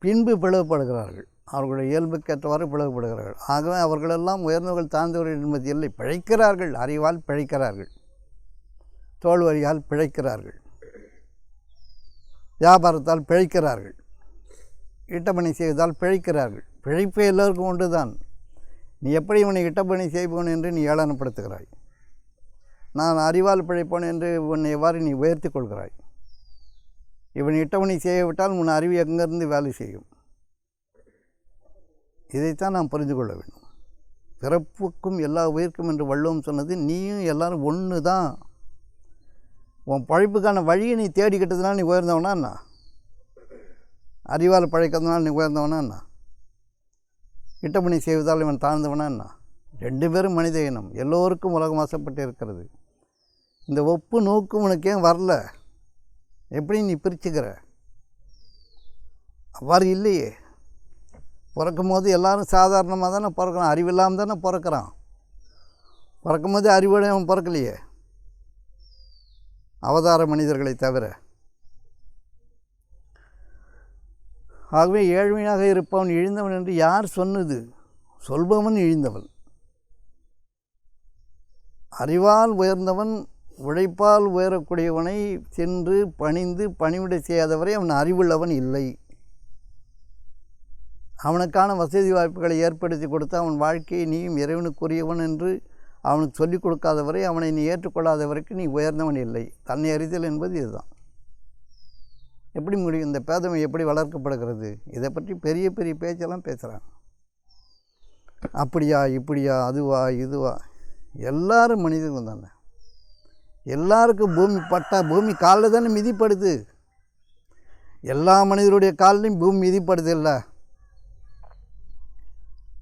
பின்பு பிளவுபடுகிறார்கள். அவர்களுடைய இயல்புக்கேற்றவாறு பிளவுபடுகிறார்கள். ஆகவே அவர்களெல்லாம் உயர்ந்தவர்கள் தாழ்ந்தவர்கள் என்பது இல்லை. பிழைக்கிறார்கள். அறிவால் பிழைக்கிறார்கள், தோல் வலியால் பிழைக்கிறார்கள், வியாபாரத்தால் பிழைக்கிறார்கள், இட்டப்பணி செய்வதால் பிழைக்கிறார்கள். பிழைப்பு எல்லோருக்கும் ஒன்று தான். நீ எப்படி இவனை இட்டப்பணி செய்வோன் என்று நீ ஏளனப்படுத்துகிறாய்? நான் அறிவால் பிழைப்போன் என்று உன்னை எவ்வாறு நீ உயர்த்தி கொள்கிறாய்? இவன் இட்டப்பணி செய்யவிட்டால் உன் அறிவு எங்கிருந்து வேலை செய்யும்? இதைத்தான் நாம் புரிந்து கொள்ள வேண்டும். பிறப்புக்கும் எல்லா உயிர்க்கும் என்று வள்ளுவம் சொன்னது. நீயும் எல்லாரும் ஒன்று தான். உன் பழைப்புக்கான வழியை நீ தேடிக்கிட்டதுனால நீ உயர்ந்தவனா என்ன? அறிவால் பழைக்கிறதுனால நீ உயர்ந்தவனா என்ன? இட்டப்பணி செய்வதால் இவன் தாழ்ந்தவனா என்ன? ரெண்டு பேரும் மனித இனம். எல்லோருக்கும் உலகம் வசப்பட்டு இருக்கிறது. இந்த ஒப்பு நோக்கு உனக்கு ஏன் வரல? எப்படி நீ பிரிச்சுக்கிற? அவ்வாறு இல்லையே. பிறக்கும் போது எல்லோரும் சாதாரணமாக தானே பிறக்கிறான். அறிவில்லாமல் தானே பிறக்கிறான். பிறக்கும் போது அறிவோடு அவன் பிறக்கலையே, அவதார மனிதர்களை தவிர. ஆகவே ஏழ்மையாக இருப்பவன் இழிந்தவன் என்று யார் சொன்னது? சொல்பவன் இழிந்தவன். அறிவால் உயர்ந்தவன் உழைப்பால் உயரக்கூடியவனை சென்று பணிந்து பணிவிட செய்யாதவரை அவன் அறிவுள்ளவன் இல்லை. அவனுக்கான வசதி வாய்ப்புகளை ஏற்படுத்தி கொடுத்து அவன் வாழ்க்கையை நீயும் இறைவனுக்குரியவன் என்று அவனுக்கு சொல்லிக் கொடுக்காதவரை, அவனை நீ ஏற்றுக்கொள்ளாதவரைக்கு நீ உயர்ந்தவன் இல்லை. தன்னை அறிதல் என்பது இதுதான். எப்படி முடியும்? இந்த பேதமை எப்படி வளர்க்கப்படுகிறது? இதை பற்றி பெரிய பெரிய பேச்செல்லாம் பேசுகிறாங்க. அப்படியா, இப்படியா, அதுவா, இதுவா? எல்லாரும் மனிதர்கள் தானே. எல்லாருக்கும் பூமி காலில் தானே மிதிப்படுது. எல்லா மனிதருடைய காலிலையும் பூமி மிதிப்படுது இல்லை.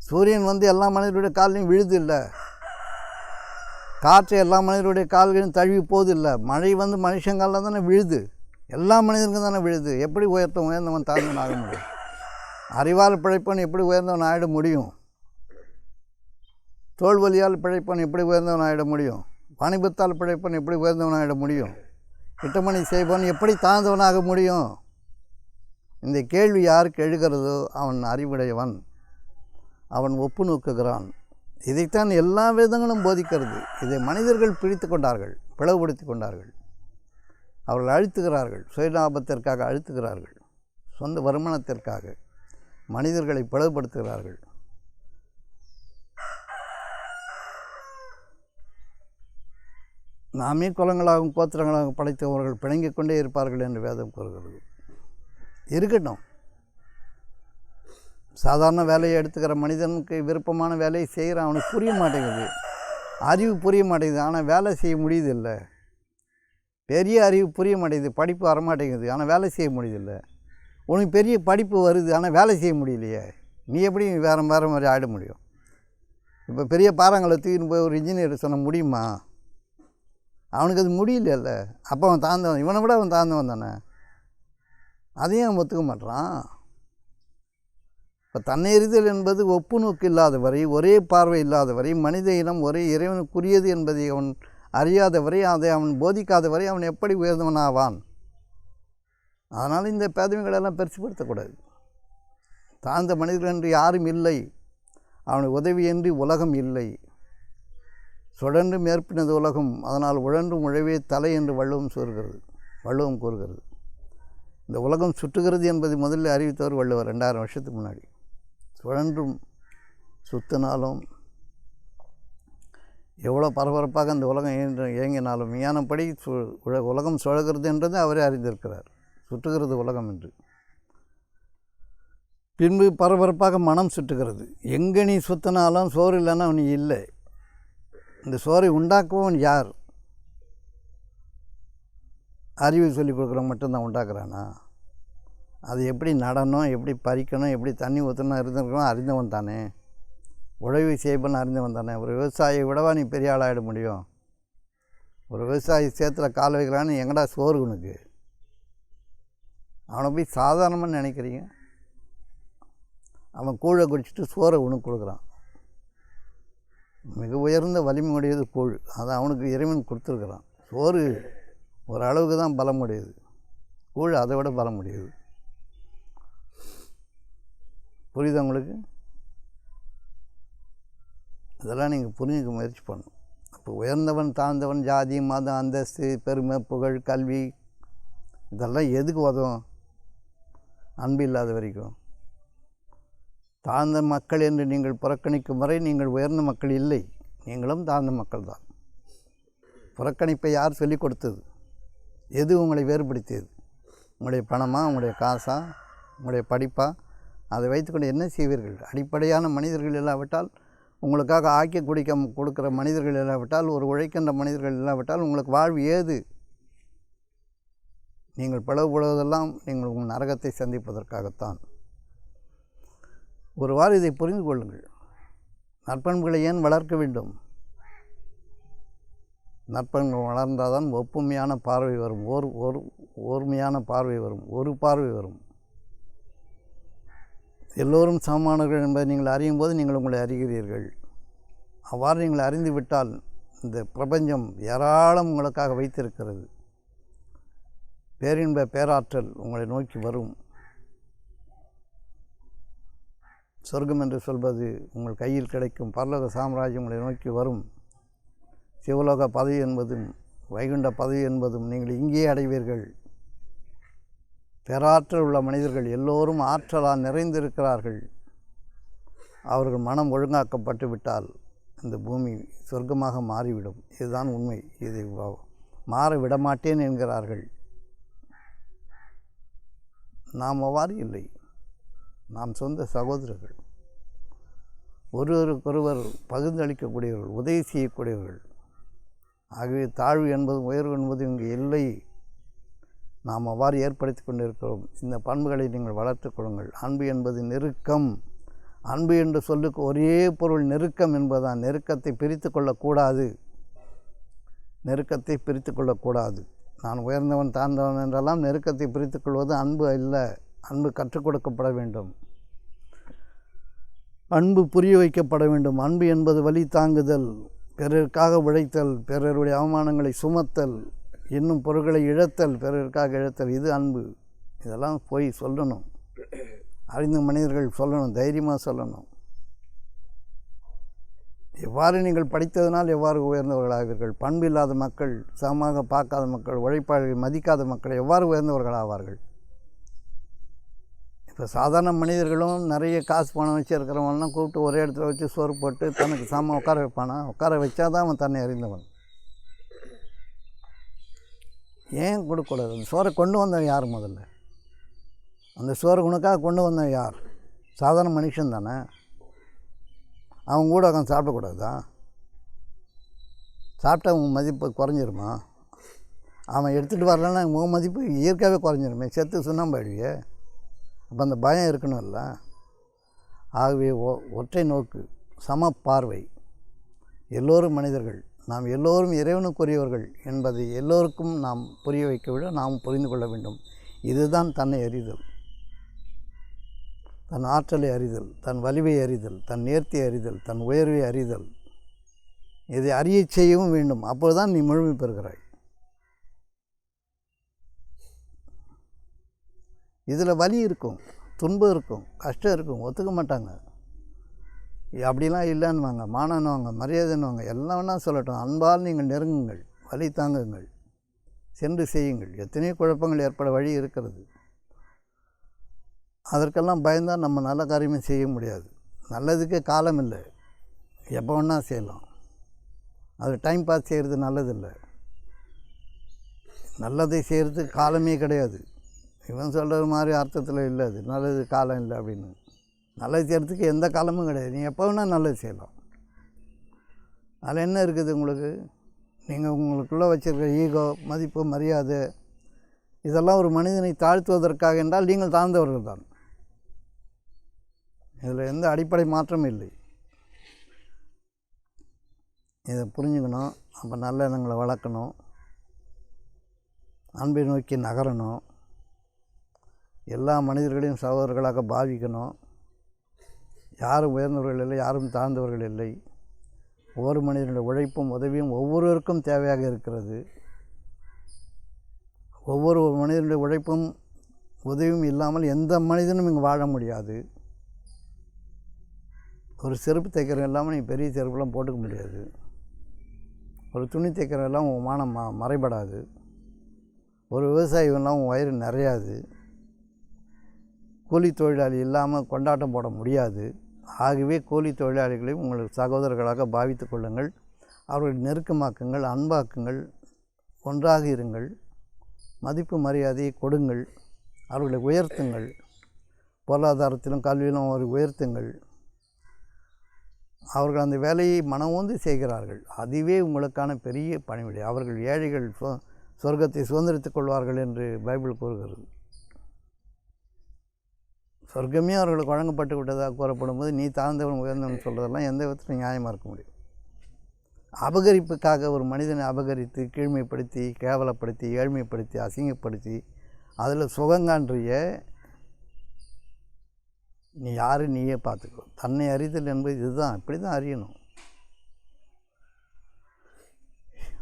சூரியன் எல்லா மனிதருடைய காலிலையும் விழுது இல்லை. காற்று எல்லா மனிதருடைய கால்களையும் தழுவி போகுது இல்லை. மழை மனுஷங்காலில் தானே விழுது. எல்லா மனிதருக்கும் தானே விழுது. எப்படி உயர்ந்தவன் தாழ்ந்தவன் ஆக முடியும்? அறிவால் பிழைப்பவன் எப்படி உயர்ந்தவன் ஆகிட முடியும்? தோல் வலியால் பிழைப்பவன் எப்படி உயர்ந்தவன் ஆகிட முடியும்? வாணிபத்தால் பிழைப்பவன் எப்படி உயர்ந்தவன் ஆகிட முடியும்? இட்டமணி செய்பவன் எப்படி தாழ்ந்தவனாக முடியும்? இந்த கேள்வி யாருக்கு எழுகிறதோ அவன் அறிவுடையவன். அவன் ஒப்பு நோக்குகிறான். இதைத்தான் எல்லா வேதங்களும் போதிக்கிறது. இதை மனிதர்கள் பிரித்து கொண்டார்கள், பிளவுபடுத்தி கொண்டார்கள். அவர்கள் அழுத்துகிறார்கள். சுயலாபத்திற்காக அழுத்துகிறார்கள். சொந்த வருமானத்திற்காக மனிதர்களை பிளவுபடுத்துகிறார்கள். நாமே குலங்களாகவும் கோத்திரங்களாகவும் படைத்தவர்கள் பிணங்கிக் கொண்டே இருப்பார்கள் என்று வேதம் கூறுகிறது. இருக்கட்டும். சாதாரண வேலையை எடுத்துக்கிற மனிதனுக்கு விருப்பமான வேலையை செய்கிறான். அவனுக்கு புரிய மாட்டேங்குது, அறிவு புரிய மாட்டேங்குது. ஆனால் வேலை செய்ய முடியுது இல்லை. பெரிய அறிவு புரிய மாட்டேங்குது, படிப்பு வரமாட்டேங்குது, ஆனால் வேலை செய்ய முடியுதில்லை. உனக்கு பெரிய படிப்பு வருது, ஆனால் வேலை செய்ய முடியலையே. நீ எப்படி வேறு மாதிரி ஆகிட முடியும்? இப்போ பெரிய பாறாங்களை தூக்கின்னு போய் ஒரு இன்ஜினியர் சொன்ன முடியுமா? அவனுக்கு அது முடியல. அப்போ அவன் தாழ்ந்தவன். இவனை விட அவன் தாழ்ந்தவன் தானே. அதையும் அவன் ஒத்துக்க மாட்டான். இப்போ தன்னை அறிதல் என்பது ஒப்பு நோக்கு இல்லாதவரை, ஒரே பார்வை இல்லாதவரை, மனித இனம் ஒரே இறைவனுக்குரியது என்பதை அவன் அறியாதவரை, அதை அவன் போதிக்காதவரை அவன் எப்படி உயர்ந்தவனாவான்? அதனால் இந்த பேதமைகளெல்லாம் பெருசுப்படுத்தக்கூடாது. தாழ்ந்த மனிதர்கள் என்று யாரும் இல்லை. அவனுக்கு உதவியின்றி உலகம் இல்லை. சுழன்று மேற்பினது உலகம், அதனால் உழன்றும் உழவே தலை என்று வள்ளுவம் கூறுகிறது. இந்த உலகம் சுற்றுகிறது என்பதை முதலில் அறிவித்தவர் வள்ளுவர் 2000 வருஷத்துக்கு முன்னாடி. சுழன்றும் சுத்தினாலும் எவ்வளோ பரபரப்பாக அந்த உலகம் இயங்கினாலும் விஞ்ஞானப்படி உலகம் சுழகிறது என்றது அவரே அறிந்திருக்கிறார், சுற்றுகிறது உலகம் என்று. பின்பு பரபரப்பாக மனம் சுற்றுகிறது. எங்கே நீ சுற்றினாலும் சோறு இல்லைன்னா நீ இல்லை. இந்த சோறை உண்டாக்குவன் யார்? அறிவு சொல்லிக் கொடுக்குறவங்க மட்டும்தான் உண்டாக்குறானா? அது எப்படி நடணும், எப்படி பறிக்கணும், எப்படி தண்ணி ஊற்றணும் இருந்திருக்கணும் அறிந்தவன் தானே. உழவு செய்யப்பன்னு அறிந்தவன் தானே. ஒரு விவசாயியை விடவா நீ பெரிய ஆளாகிட முடியும்? ஒரு விவசாயி சேத்துல கால் வைக்கலான்னு எங்கடா சோறு உனக்கு? அவனை போய் சாதாரணமாக நினைக்கிறீங்க. அவன் கூழை குடிச்சிட்டு சோறை உனக்கு கொடுக்குறான். மிக உயர்ந்த வலிமையுடையது கூழ், அதை அவனுக்கு இறைவன் கொடுத்துருக்குறான். சோறு ஒரு அளவுக்கு தான் பலம் உடையது, கூழ் அதை விட பலம் உடையது. புரியுது உங்களுக்கு? இதெல்லாம் நீங்கள் புரிஞ்சுக்க முயற்சி பண்ணணும். அப்போ உயர்ந்தவன் தாழ்ந்தவன், ஜாதி மதம் அந்தஸ்து பெருமை புகழ் கல்வி இதெல்லாம் எதுக்கு உதவும்? அன்பு இல்லாத வரைக்கும். தாழ்ந்த மக்கள் என்று நீங்கள் புறக்கணிக்கும் வரை நீங்கள் உயர்ந்த மக்கள் இல்லை. நீங்களும் தாழ்ந்த மக்கள் தான். புறக்கணிப்பை யார் சொல்லிக் கொடுத்தது? எது உங்களை வேறுபடுத்தியது? உங்களுடைய பணமா, உங்களுடைய காசா, உங்களுடைய படிப்பா? அதை வைத்துக்கொண்டு என்ன செய்வீர்கள்? அடிப்படையான மனிதர்கள் இல்லாவிட்டால், உங்களுக்காக ஆக்கி கொடுக்கிற மனிதர்கள் இல்லாவிட்டால், ஒரு உழைக்கின்ற மனிதர்கள் இல்லாவிட்டால் உங்களுக்கு வாழ்வு ஏது? நீங்கள் பிளவுபடுவதெல்லாம் நீங்கள் உங்கள் நரகத்தை சந்திப்பதற்காகத்தான். ஒருவாறு இதை புரிந்து கொள்ளுங்கள். நற்பண்புகளை ஏன் வளர்க்க வேண்டும்? நற்பண்புகள் வளர்ந்தால் தான் ஒப்புமையான பார்வை வரும், ஓர்மையான பார்வை வரும், ஒரு பார்வை வரும். எல்லோரும் சமமானவர்கள் என்பதை நீங்கள் அறியும் போது நீங்கள் உங்களை அறிகிறீர்கள். அவ்வாறு நீங்கள் அறிந்து விட்டால் இந்த பிரபஞ்சம் ஏராளம் உங்களுக்காக வைத்திருக்கிறது. பேரின்ப பேராற்றல் உங்களை நோக்கி வரும். சொர்க்கம் என்று சொல்வது உங்கள் கையில் கிடைக்கும். பரலோக சாம்ராஜ்யம் உங்களை நோக்கி வரும். சிவலோக பதவி என்பதும் வைகுண்ட பதவி என்பதும் நீங்கள் இங்கேயே அடைவீர்கள். பேராற்றல் உள்ள மனிதர்கள் எல்லோரும் ஆற்றலால் நிறைந்திருக்கிறார்கள். அவர்கள் மனம் ஒழுங்காக்கப்பட்டு விட்டால் இந்த பூமி சொர்க்கமாக மாறிவிடும். இதுதான் உண்மை. இதை மாற விடமாட்டேன் என்கிறார்கள். நாம் அவ்வாறு இல்லை. நாம் சொந்த சகோதரர்கள், ஒருவருக்கொருவர் பகிர்ந்தளிக்கக்கூடியவர்கள், உதவி செய்யக்கூடியவர்கள். ஆகவே தாழ்வு என்பதும் உயர்வு என்பதும் இங்கு இல்லை. நாம் அவ்வாறு ஏற்படுத்தி கொண்டிருக்கிறோம். இந்த பண்புகளை நீங்கள் வளர்த்து கொள்ளுங்கள். அன்பு என்பது நெருக்கம். அன்பு என்று சொல்லுக்கு ஒரே பொருள் நெருக்கம் என்பதுதான். நெருக்கத்தை பிரித்து கொள்ளக்கூடாது. நெருக்கத்தை பிரித்து கொள்ளக்கூடாது. நான் உயர்ந்தவன் தாழ்ந்தவன் என்றெல்லாம் நெருக்கத்தை பிரித்து கொள்வது அன்பு இல்லை. அன்பு கற்றுக் கொடுக்கப்பட வேண்டும். அன்பு புரிய வைக்கப்பட வேண்டும். அன்பு என்பது வலி தாங்குதல், பிறருக்காக உழைத்தல், பிறருடைய அவமானங்களை சுமத்தல், இன்னும் பொருட்களை இழத்தல், பிறருக்காக இழத்தல், இது அன்பு. இதெல்லாம் போய் சொல்லணும். அறிந்த மனிதர்கள் சொல்லணும், தைரியமாக சொல்லணும். எவ்வாறு நீங்கள் படித்ததனால் எவ்வாறு உயர்ந்தவர்களாவீர்கள்? பண்பு இல்லாத மக்கள், சமமாக பார்க்காத மக்கள், உழைப்பாளர்கள் மதிக்காத மக்கள் எவ்வாறு உயர்ந்தவர்கள் ஆவார்கள்? இப்போ சாதாரண மனிதர்களும் நிறைய காசு பணம் வச்சுருக்கிறவங்கலாம் கூப்பிட்டு ஒரே இடத்துல வச்சு சோறு போட்டு தனக்கு சாம உட்கார வைப்பானா? உட்கார வச்சா தான் அவன் தன்னை அறிந்தவன். ஏன் கொடுக்கூடாது? அந்த சோறை கொண்டு வந்தவன் யார்? முதல்ல அந்த சோறு உனக்காக கொண்டு வந்தவன் யார்? சாதாரண மனுஷன் தானே. அவன் கூட அவன் சாப்பிடக்கூடாதா? சாப்பிட்டா உன் மதிப்பு குறைஞ்சிருமா? அவன் எடுத்துகிட்டு வரலன்னா உன் மதிப்பு இயற்கையாகவே குறைஞ்சிருமே. செத்து சுண்ணாம்பாயிடுவியே. அப்போ அந்த பயம் இருக்கணும்ல. ஆகவே ஒற்றை நோக்கு, சம பார்வை. எல்லோரும் மனிதர்கள், நாம் எல்லோரும் இறைவனுக்குரியவர்கள் என்பதை எல்லோருக்கும் நாம் புரிய வைக்க விட நாம் புரிந்து கொள்ள வேண்டும். இதுதான் தன்னை அறிதல், தன் ஆற்றலை அறிதல், தன் வலிவை அறிதல், தன் நேர்த்தியை அறிதல், தன் உயர்வை அறிதல். இதை அறிய செய்யவும் வேண்டும். அப்போதுதான் நீ முழுமை பெறுகிறாய். இதில் வலி இருக்கும், துன்பம் இருக்கும், கஷ்டம் இருக்கும், ஒத்துக்க மாட்டாங்க. அப்படிலாம் இல்லைன்னுவாங்க, மானன்னுவாங்க, மரியாதைன்னுவாங்க, எல்லாம் வேணால் சொல்லட்டும். அன்பால் நீங்கள் நெருங்குங்கள், வலி தாங்குங்கள், சென்று செய்யுங்கள். எத்தனையோ குழப்பங்கள் ஏற்பட வழி இருக்கிறது. அதற்கெல்லாம் பயந்தால் நம்ம நல்ல காரியமே செய்ய முடியாது. நல்லதுக்கே காலம் இல்லை, எப்போ வேணால் செய்யலாம். அது டைம் பாஸ் செய்கிறது நல்லதில்லை. நல்லதை செய்கிறதுக்கு காலமே கிடையாது. இவன் சொல்கிறது மாதிரி அர்த்தத்தில் இல்லை, அது நல்லது காலம் இல்லை அப்படின்னு. நல்லது செய்கிறதுக்கு எந்த காலமும் கிடையாது. நீ எப்போ வேணால் நல்லது செய்யலாம். அதில் என்ன இருக்குது உங்களுக்கு? நீங்கள் உங்களுக்குள்ளே வச்சுருக்கிற ஈகோ, மதிப்பு, மரியாதை, இதெல்லாம் ஒரு மனிதனை தாழ்த்துவதற்காக என்றால் நீங்கள் தாழ்ந்தவர்கள் தான். இதில் எந்த அடிப்படை மாற்றமும் இல்லை. இதை புரிஞ்சுக்கணும். அப்போ நல்ல எண்ணங்களை வளர்க்கணும், அன்பை நோக்கி நகரணும், எல்லா மனிதர்களையும் சகோதரர்களாக பாவிக்கணும். யாரும் உயர்ந்தவர்கள் இல்லை, யாரும் தாழ்ந்தவர்கள் இல்லை. ஒவ்வொரு மனிதனுடைய உழைப்பும் உதவியும் ஒவ்வொருவருக்கும் தேவையாக இருக்கிறது. ஒவ்வொரு மனிதனுடைய உழைப்பும் உதவியும் இல்லாமல் எந்த மனிதனும் இங்கே வாழ முடியாது. ஒரு செருப்பு தைக்கிறவன் இல்லாமல் நீ பெரிய செருப்புலாம் போட்டுக்க முடியாது. ஒரு துணி தைக்கிறவன் எல்லாம் உன் மானம் மறைபடாது. ஒரு விவசாயிலாம் உன் வயிறு நிறையாது. கூலி தொழிலாளி இல்லாமல் கொண்டாட்டம் போட முடியாது. ஆகவே கூலி தொழிலாளிகளையும் உங்களுக்கு சகோதரர்களாக பாவித்து கொள்ளுங்கள். அவர்களை நெருக்கமாக்குங்கள், அன்பாக்குங்கள், ஒன்றாக இருங்கள், மதிப்பு மரியாதையை கொடுங்கள், அவர்களை உயர்த்துங்கள், பொருளாதாரத்திலும் கல்வியிலும் அவரை உயர்த்துங்கள். அவர்கள் அந்த வேலையை மனமோந்து செய்கிறார்கள். அதுவே உங்களுக்கான பெரிய பணிவிடை. அவர்கள் ஏழைகள் சொர்க்கத்தை சுதந்திரித்துக் கொள்வார்கள் என்று பைபிள் கூறுகிறது. சொர்க்கமே அவர்களுக்கு வழங்கப்பட்டு விட்டதாக கூறப்படும் போது நீ தாழ்ந்தவன் உயர்ந்தவன் சொல்கிறதெல்லாம் எந்த விதத்தில் நியாயமாக இருக்க முடியும்? அபகரிப்புக்காக ஒரு மனிதனை அபகரித்து கீழ்மைப்படுத்தி, கேவலப்படுத்தி, ஏழ்மைப்படுத்தி, அசிங்கப்படுத்தி அதில் சுகங்கான்றிய நீ யார் நீயே பார்த்துக்கோ. தன்னை அறிதல் என்பது இதுதான். இப்படி தான் அறியணும்.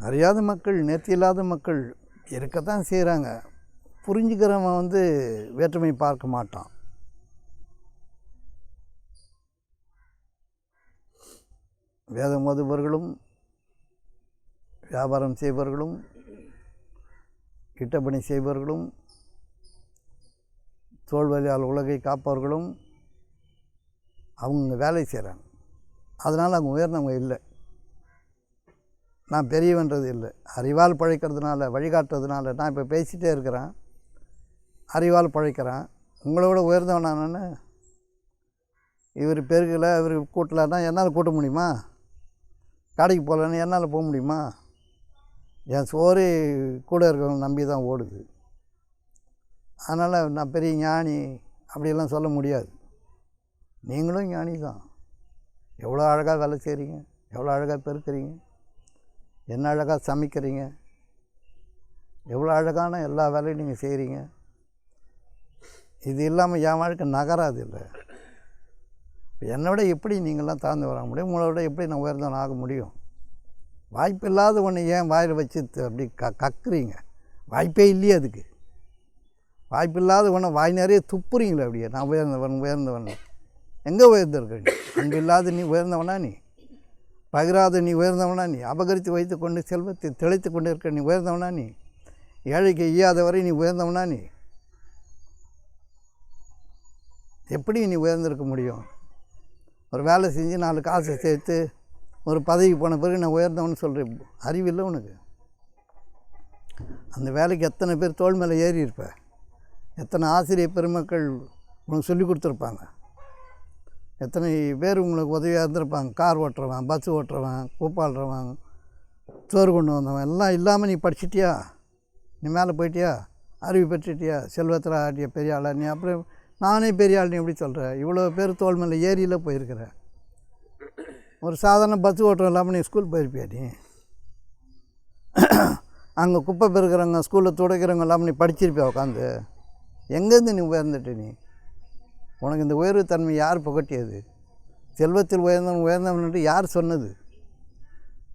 அறியாத மக்கள், நேர்த்தி இல்லாத மக்கள் இருக்கத்தான் செய்கிறாங்க. புரிஞ்சுக்கிறவன் வேற்றுமை பார்க்க மாட்டான். வேதம் ஓதுபவர்களும் வியாபாரம் செய்பவர்களும் கிட்டப்பணி செய்பவர்களும் தோல்வலியால் உலகை காப்பவர்களும் அவங்க வேலை செய்கிறாங்க. அதனால் அவங்க உயர்ந்தவங்க இல்லை. நான் பெரியவன்றது இல்லை. அறிவால் பழைக்கிறதுனால, வழிகாட்டுறதுனால நான் இப்போ பேசிகிட்டே இருக்கிறேன், அறிவால் பழைக்கிறேன். உங்களோட உயர்ந்தவன் நான். இவர் பெருகலை, இவர் கூட்டலைன்னா என்னால் கூட்ட முடியுமா? கடைக்கு போகலன்னு என்னால் போக முடியுமா? என் சோறு கூட இருக்கிறவங்க நம்பி தான் ஓடுது. அதனால் நான் பெரிய ஞானி அப்படியெல்லாம் சொல்ல முடியாது. நீங்களும் ஞானி தான். எவ்வளோ அழகாக வேலை செய்கிறீங்க, எவ்வளோ அழகாக பெருக்கிறீங்க, என்ன அழகாக சமைக்கிறீங்க, எவ்வளோ அழகான எல்லா வேலையும் நீங்கள் செய்கிறீங்க. இது இல்லாமல் என் வாழ்க்கை நகராது இல்லை. என்னை விட எப்படி நீங்கள்லாம் தாழ்ந்து வர முடியும்? உங்களை விட எப்படி நான் உயர்ந்தவன் ஆக முடியும்? வாய்ப்பு இல்லாத ஒன்று ஏன் வாயில் வச்சு அப்படி கக்குறீங்க? வாய்ப்பே இல்லையே அதுக்கு. வாய்ப்பு இல்லாத ஒன்று வாய் நிறைய துப்புறீங்களே அப்படியே. நான் உயர்ந்தவன் எங்கே உயர்ந்திருக்க? அன்பு இல்லாத நீ உயர்ந்தவனா? நீ பகிராத நீ உயர்ந்தவனா? நீ அபகரித்து வைத்து கொண்டு செல்வத்தை தெளித்து கொண்டு இருக்க நீ உயர்ந்தவனா? நீ ஏழைக்கு ஈயாதவரை நீ உயர்ந்தவனா? நீ எப்படி நீ உயர்ந்திருக்க முடியும்? ஒரு வேலை செஞ்சு 4 காசை சேர்த்து ஒரு பதவிக்கு போன பிறகு நான் உயர்ந்தவன்னு சொல்கிறேன். அறிவில்லை உனக்கு? அந்த வேலைக்கு எத்தனை பேர் தோள் மேலே ஏறி இருப்ப? எத்தனை ஆசிரியர் பெருமக்கள் உனக்கு சொல்லி கொடுத்துருப்பாங்க? எத்தனை பேர் உங்களுக்கு உதவியாக இருந்திருப்பாங்க? கார் ஓட்டுறவன், பஸ் ஓட்டுறவன், கூப்பாடுறவன், சோறு கொண்டு வந்தவன் எல்லாம் இல்லாமல் நீ படிச்சிட்டியா? நீ மேலே போயிட்டியா? அறிவு பெற்றுட்டியா? செல்வத்தில் ஆட்டிய பெரிய ஆளா நீ? அப்புறம் நானே பெரிய ஆள் நீ எப்படி சொல்கிற? இவ்வளோ பேர் தோல் மேலே ஏரியில் போயிருக்கிற. ஒரு சாதாரண பஸ் ஓட்டுறோம் இல்லாமல் நீ ஸ்கூல் போயிருப்பியா? நீ அங்கே குப்பை பெருக்கிறவங்க, ஸ்கூலில் துடைக்கிறவங்க இல்லாமல் நீ படிச்சிருப்பியா உட்காந்து? எங்கேருந்து நீ உயர்ந்துட்டு? நீ உனக்கு இந்த உயர்வு தன்மை யார் புகட்டியது? செல்வத்தில் உயர்ந்தவன் என்று யார் சொன்னது?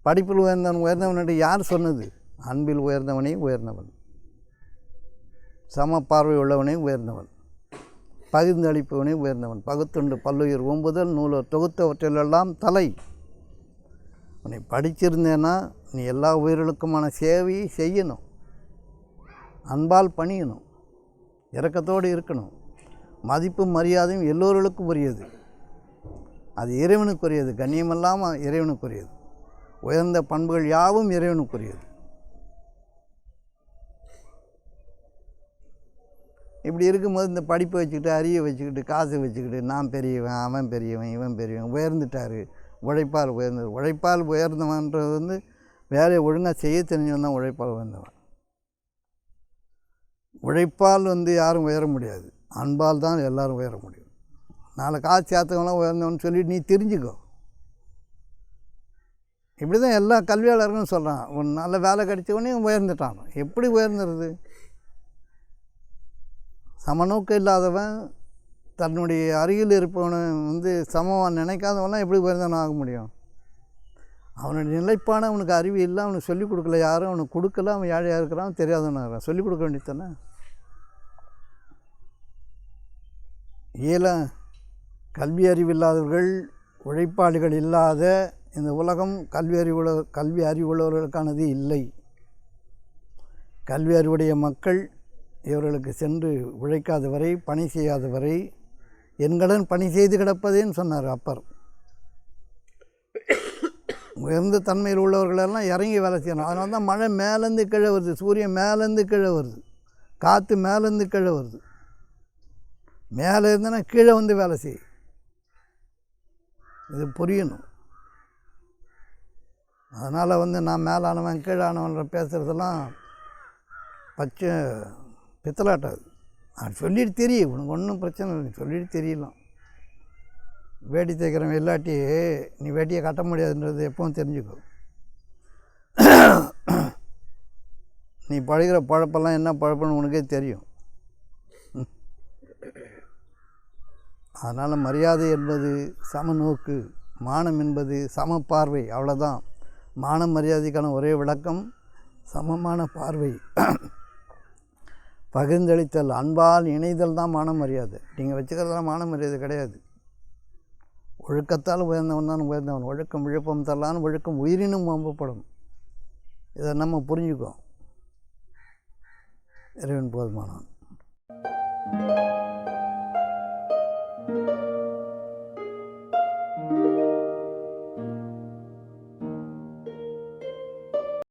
படிப்பில் உயர்ந்தவன் என்று யார் சொன்னது? அன்பில் உயர்ந்தவனே உயர்ந்தவன், சம பார்வை உள்ளவனே உயர்ந்தவன், பகிர்ந்து அளிப்பவனே உயர்ந்தவன், பகுத்துண்டு பல்லுயிர் ஓம்புதல் நூலர் தொகுத்தவற்றிலெல்லாம் தலை. உன்னை படிச்சிருந்தேன்னா நீ எல்லா உயிர்களுக்குமான சேவையை செய்யணும், அன்பால் பணியணும், இரக்கத்தோடு இருக்கணும். மதிப்பு மரியாதையும் எல்லோர்களுக்கும் உரியது. அது இறைவனுக்குரியது, கண்ணியமெல்லாம் இறைவனுக்குரியது. உயர்ந்த பண்புகள் யாவும் இறைவனுக்குரியது. இப்படி இருக்கும்போது இந்த படிப்பை வச்சுக்கிட்டு, அறிவை வச்சுக்கிட்டு, காசை வச்சுக்கிட்டு, நான் பெரியவன், அவன் பெரியவன், இவன் பெரியவன், உயர்ந்துட்டார், உழைப்பால் உயர்ந்தது. உழைப்பால் உயர்ந்தவன்றது வந்து வேலையை ஒழுங்காக செய்ய தெரிஞ்சவன் தான் உழைப்பால் உயர்ந்தவன். உழைப்பால் வந்து யாரும் உயர முடியாது, அன்பால் தான் எல்லோரும் உயர முடியும். நாளை காசு சேர்த்தவங்களாம் உயர்ந்தவன் சொல்லிட்டு நீ தெரிஞ்சுக்கோ. இப்படி தான் எல்லா கல்வியாளர்களும் சொல்கிறான். ஒரு நல்ல வேலை கிடைச்சவனே உயர்ந்துட்டான். எப்படி உயர்ந்துருது? சமநோக்கு இல்லாதவன், தன்னுடைய அருகில் இருப்பவனை வந்து சமமாக நினைக்காதவன்லாம் எப்படி உயர்ந்தவன் ஆக முடியும்? அவனுடைய நிலைப்பான அவனுக்கு அறிவு இல்லை, அவனுக்கு சொல்லிக் கொடுக்கல, யாரும் அவனுக்கு கொடுக்கல, அவன் ஏழையாக இருக்கிறான், தெரியாதவனாக சொல்லிக் கொடுக்க வேண்டியதானே. கல்வி அறிவில்லாதவர்கள், உழைப்பாளிகள் இல்லாத இந்த உலகம் கல்வி அறிவுள்ளவர்களுக்கானது இல்லை. கல்வி அறிவுடைய மக்கள் இவர்களுக்கு சென்று உழைக்காத வரை, பணி செய்யாத வரை என்கடன் பணி செய்து கிடப்பதேன்னு சொன்னார் அப்பர். உயர்ந்த தன்மையில் உள்ளவர்களெல்லாம் இறங்கி வேலை செய்யணும். அதனால தான் மழை மேலேருந்து கீழே வருது, சூரியன் மேலேருந்து கீழே வருது, காற்று மேலேருந்து கீழே வருது. மேலே இருந்தனா கீழே வந்து வேலை செய். இது புரியணும். அதனால் வந்து நான் மேலானவன் கீழானவன் பேசுகிறதெல்லாம் பச்சை பித்தலாட்டாது. அது சொல்லிட்டு தெரியும், உனக்கு ஒன்றும் பிரச்சனை இல்லை, சொல்லிட்டு தெரியலாம். வேட்டி தைக்கிறவன் இல்லாட்டி நீ வேட்டியை கட்ட முடியாதுன்றது எப்பவும் தெரிஞ்சுக்கோ. நீ பழகிற பழப்பெல்லாம் என்ன பழப்பன்னு உனக்கே தெரியும். அதனால் மரியாதை என்பது சமநோக்கு, மானம் என்பது சம பார்வை, அவ்வளோதான். மானம் மரியாதைக்கான ஒரே விளக்கம் சமமான பார்வை, பகிர்ந்தளித்தல், அன்பால் இணைதல் தான் மான மரியாதை. நீங்கள் வச்சுக்கிறதெல்லாம் மான மரியாதை கிடையாது. ஒழுக்கத்தால் உயர்ந்தவன் தான் உயர்ந்தவன். ஒழுக்கம் விழுப்பம் தரலான்னு ஒழுக்கம் உயிரினும் வம்பப்படும். இதை நம்ம புரிஞ்சுக்கோம். இறைவன் போதுமானவன்.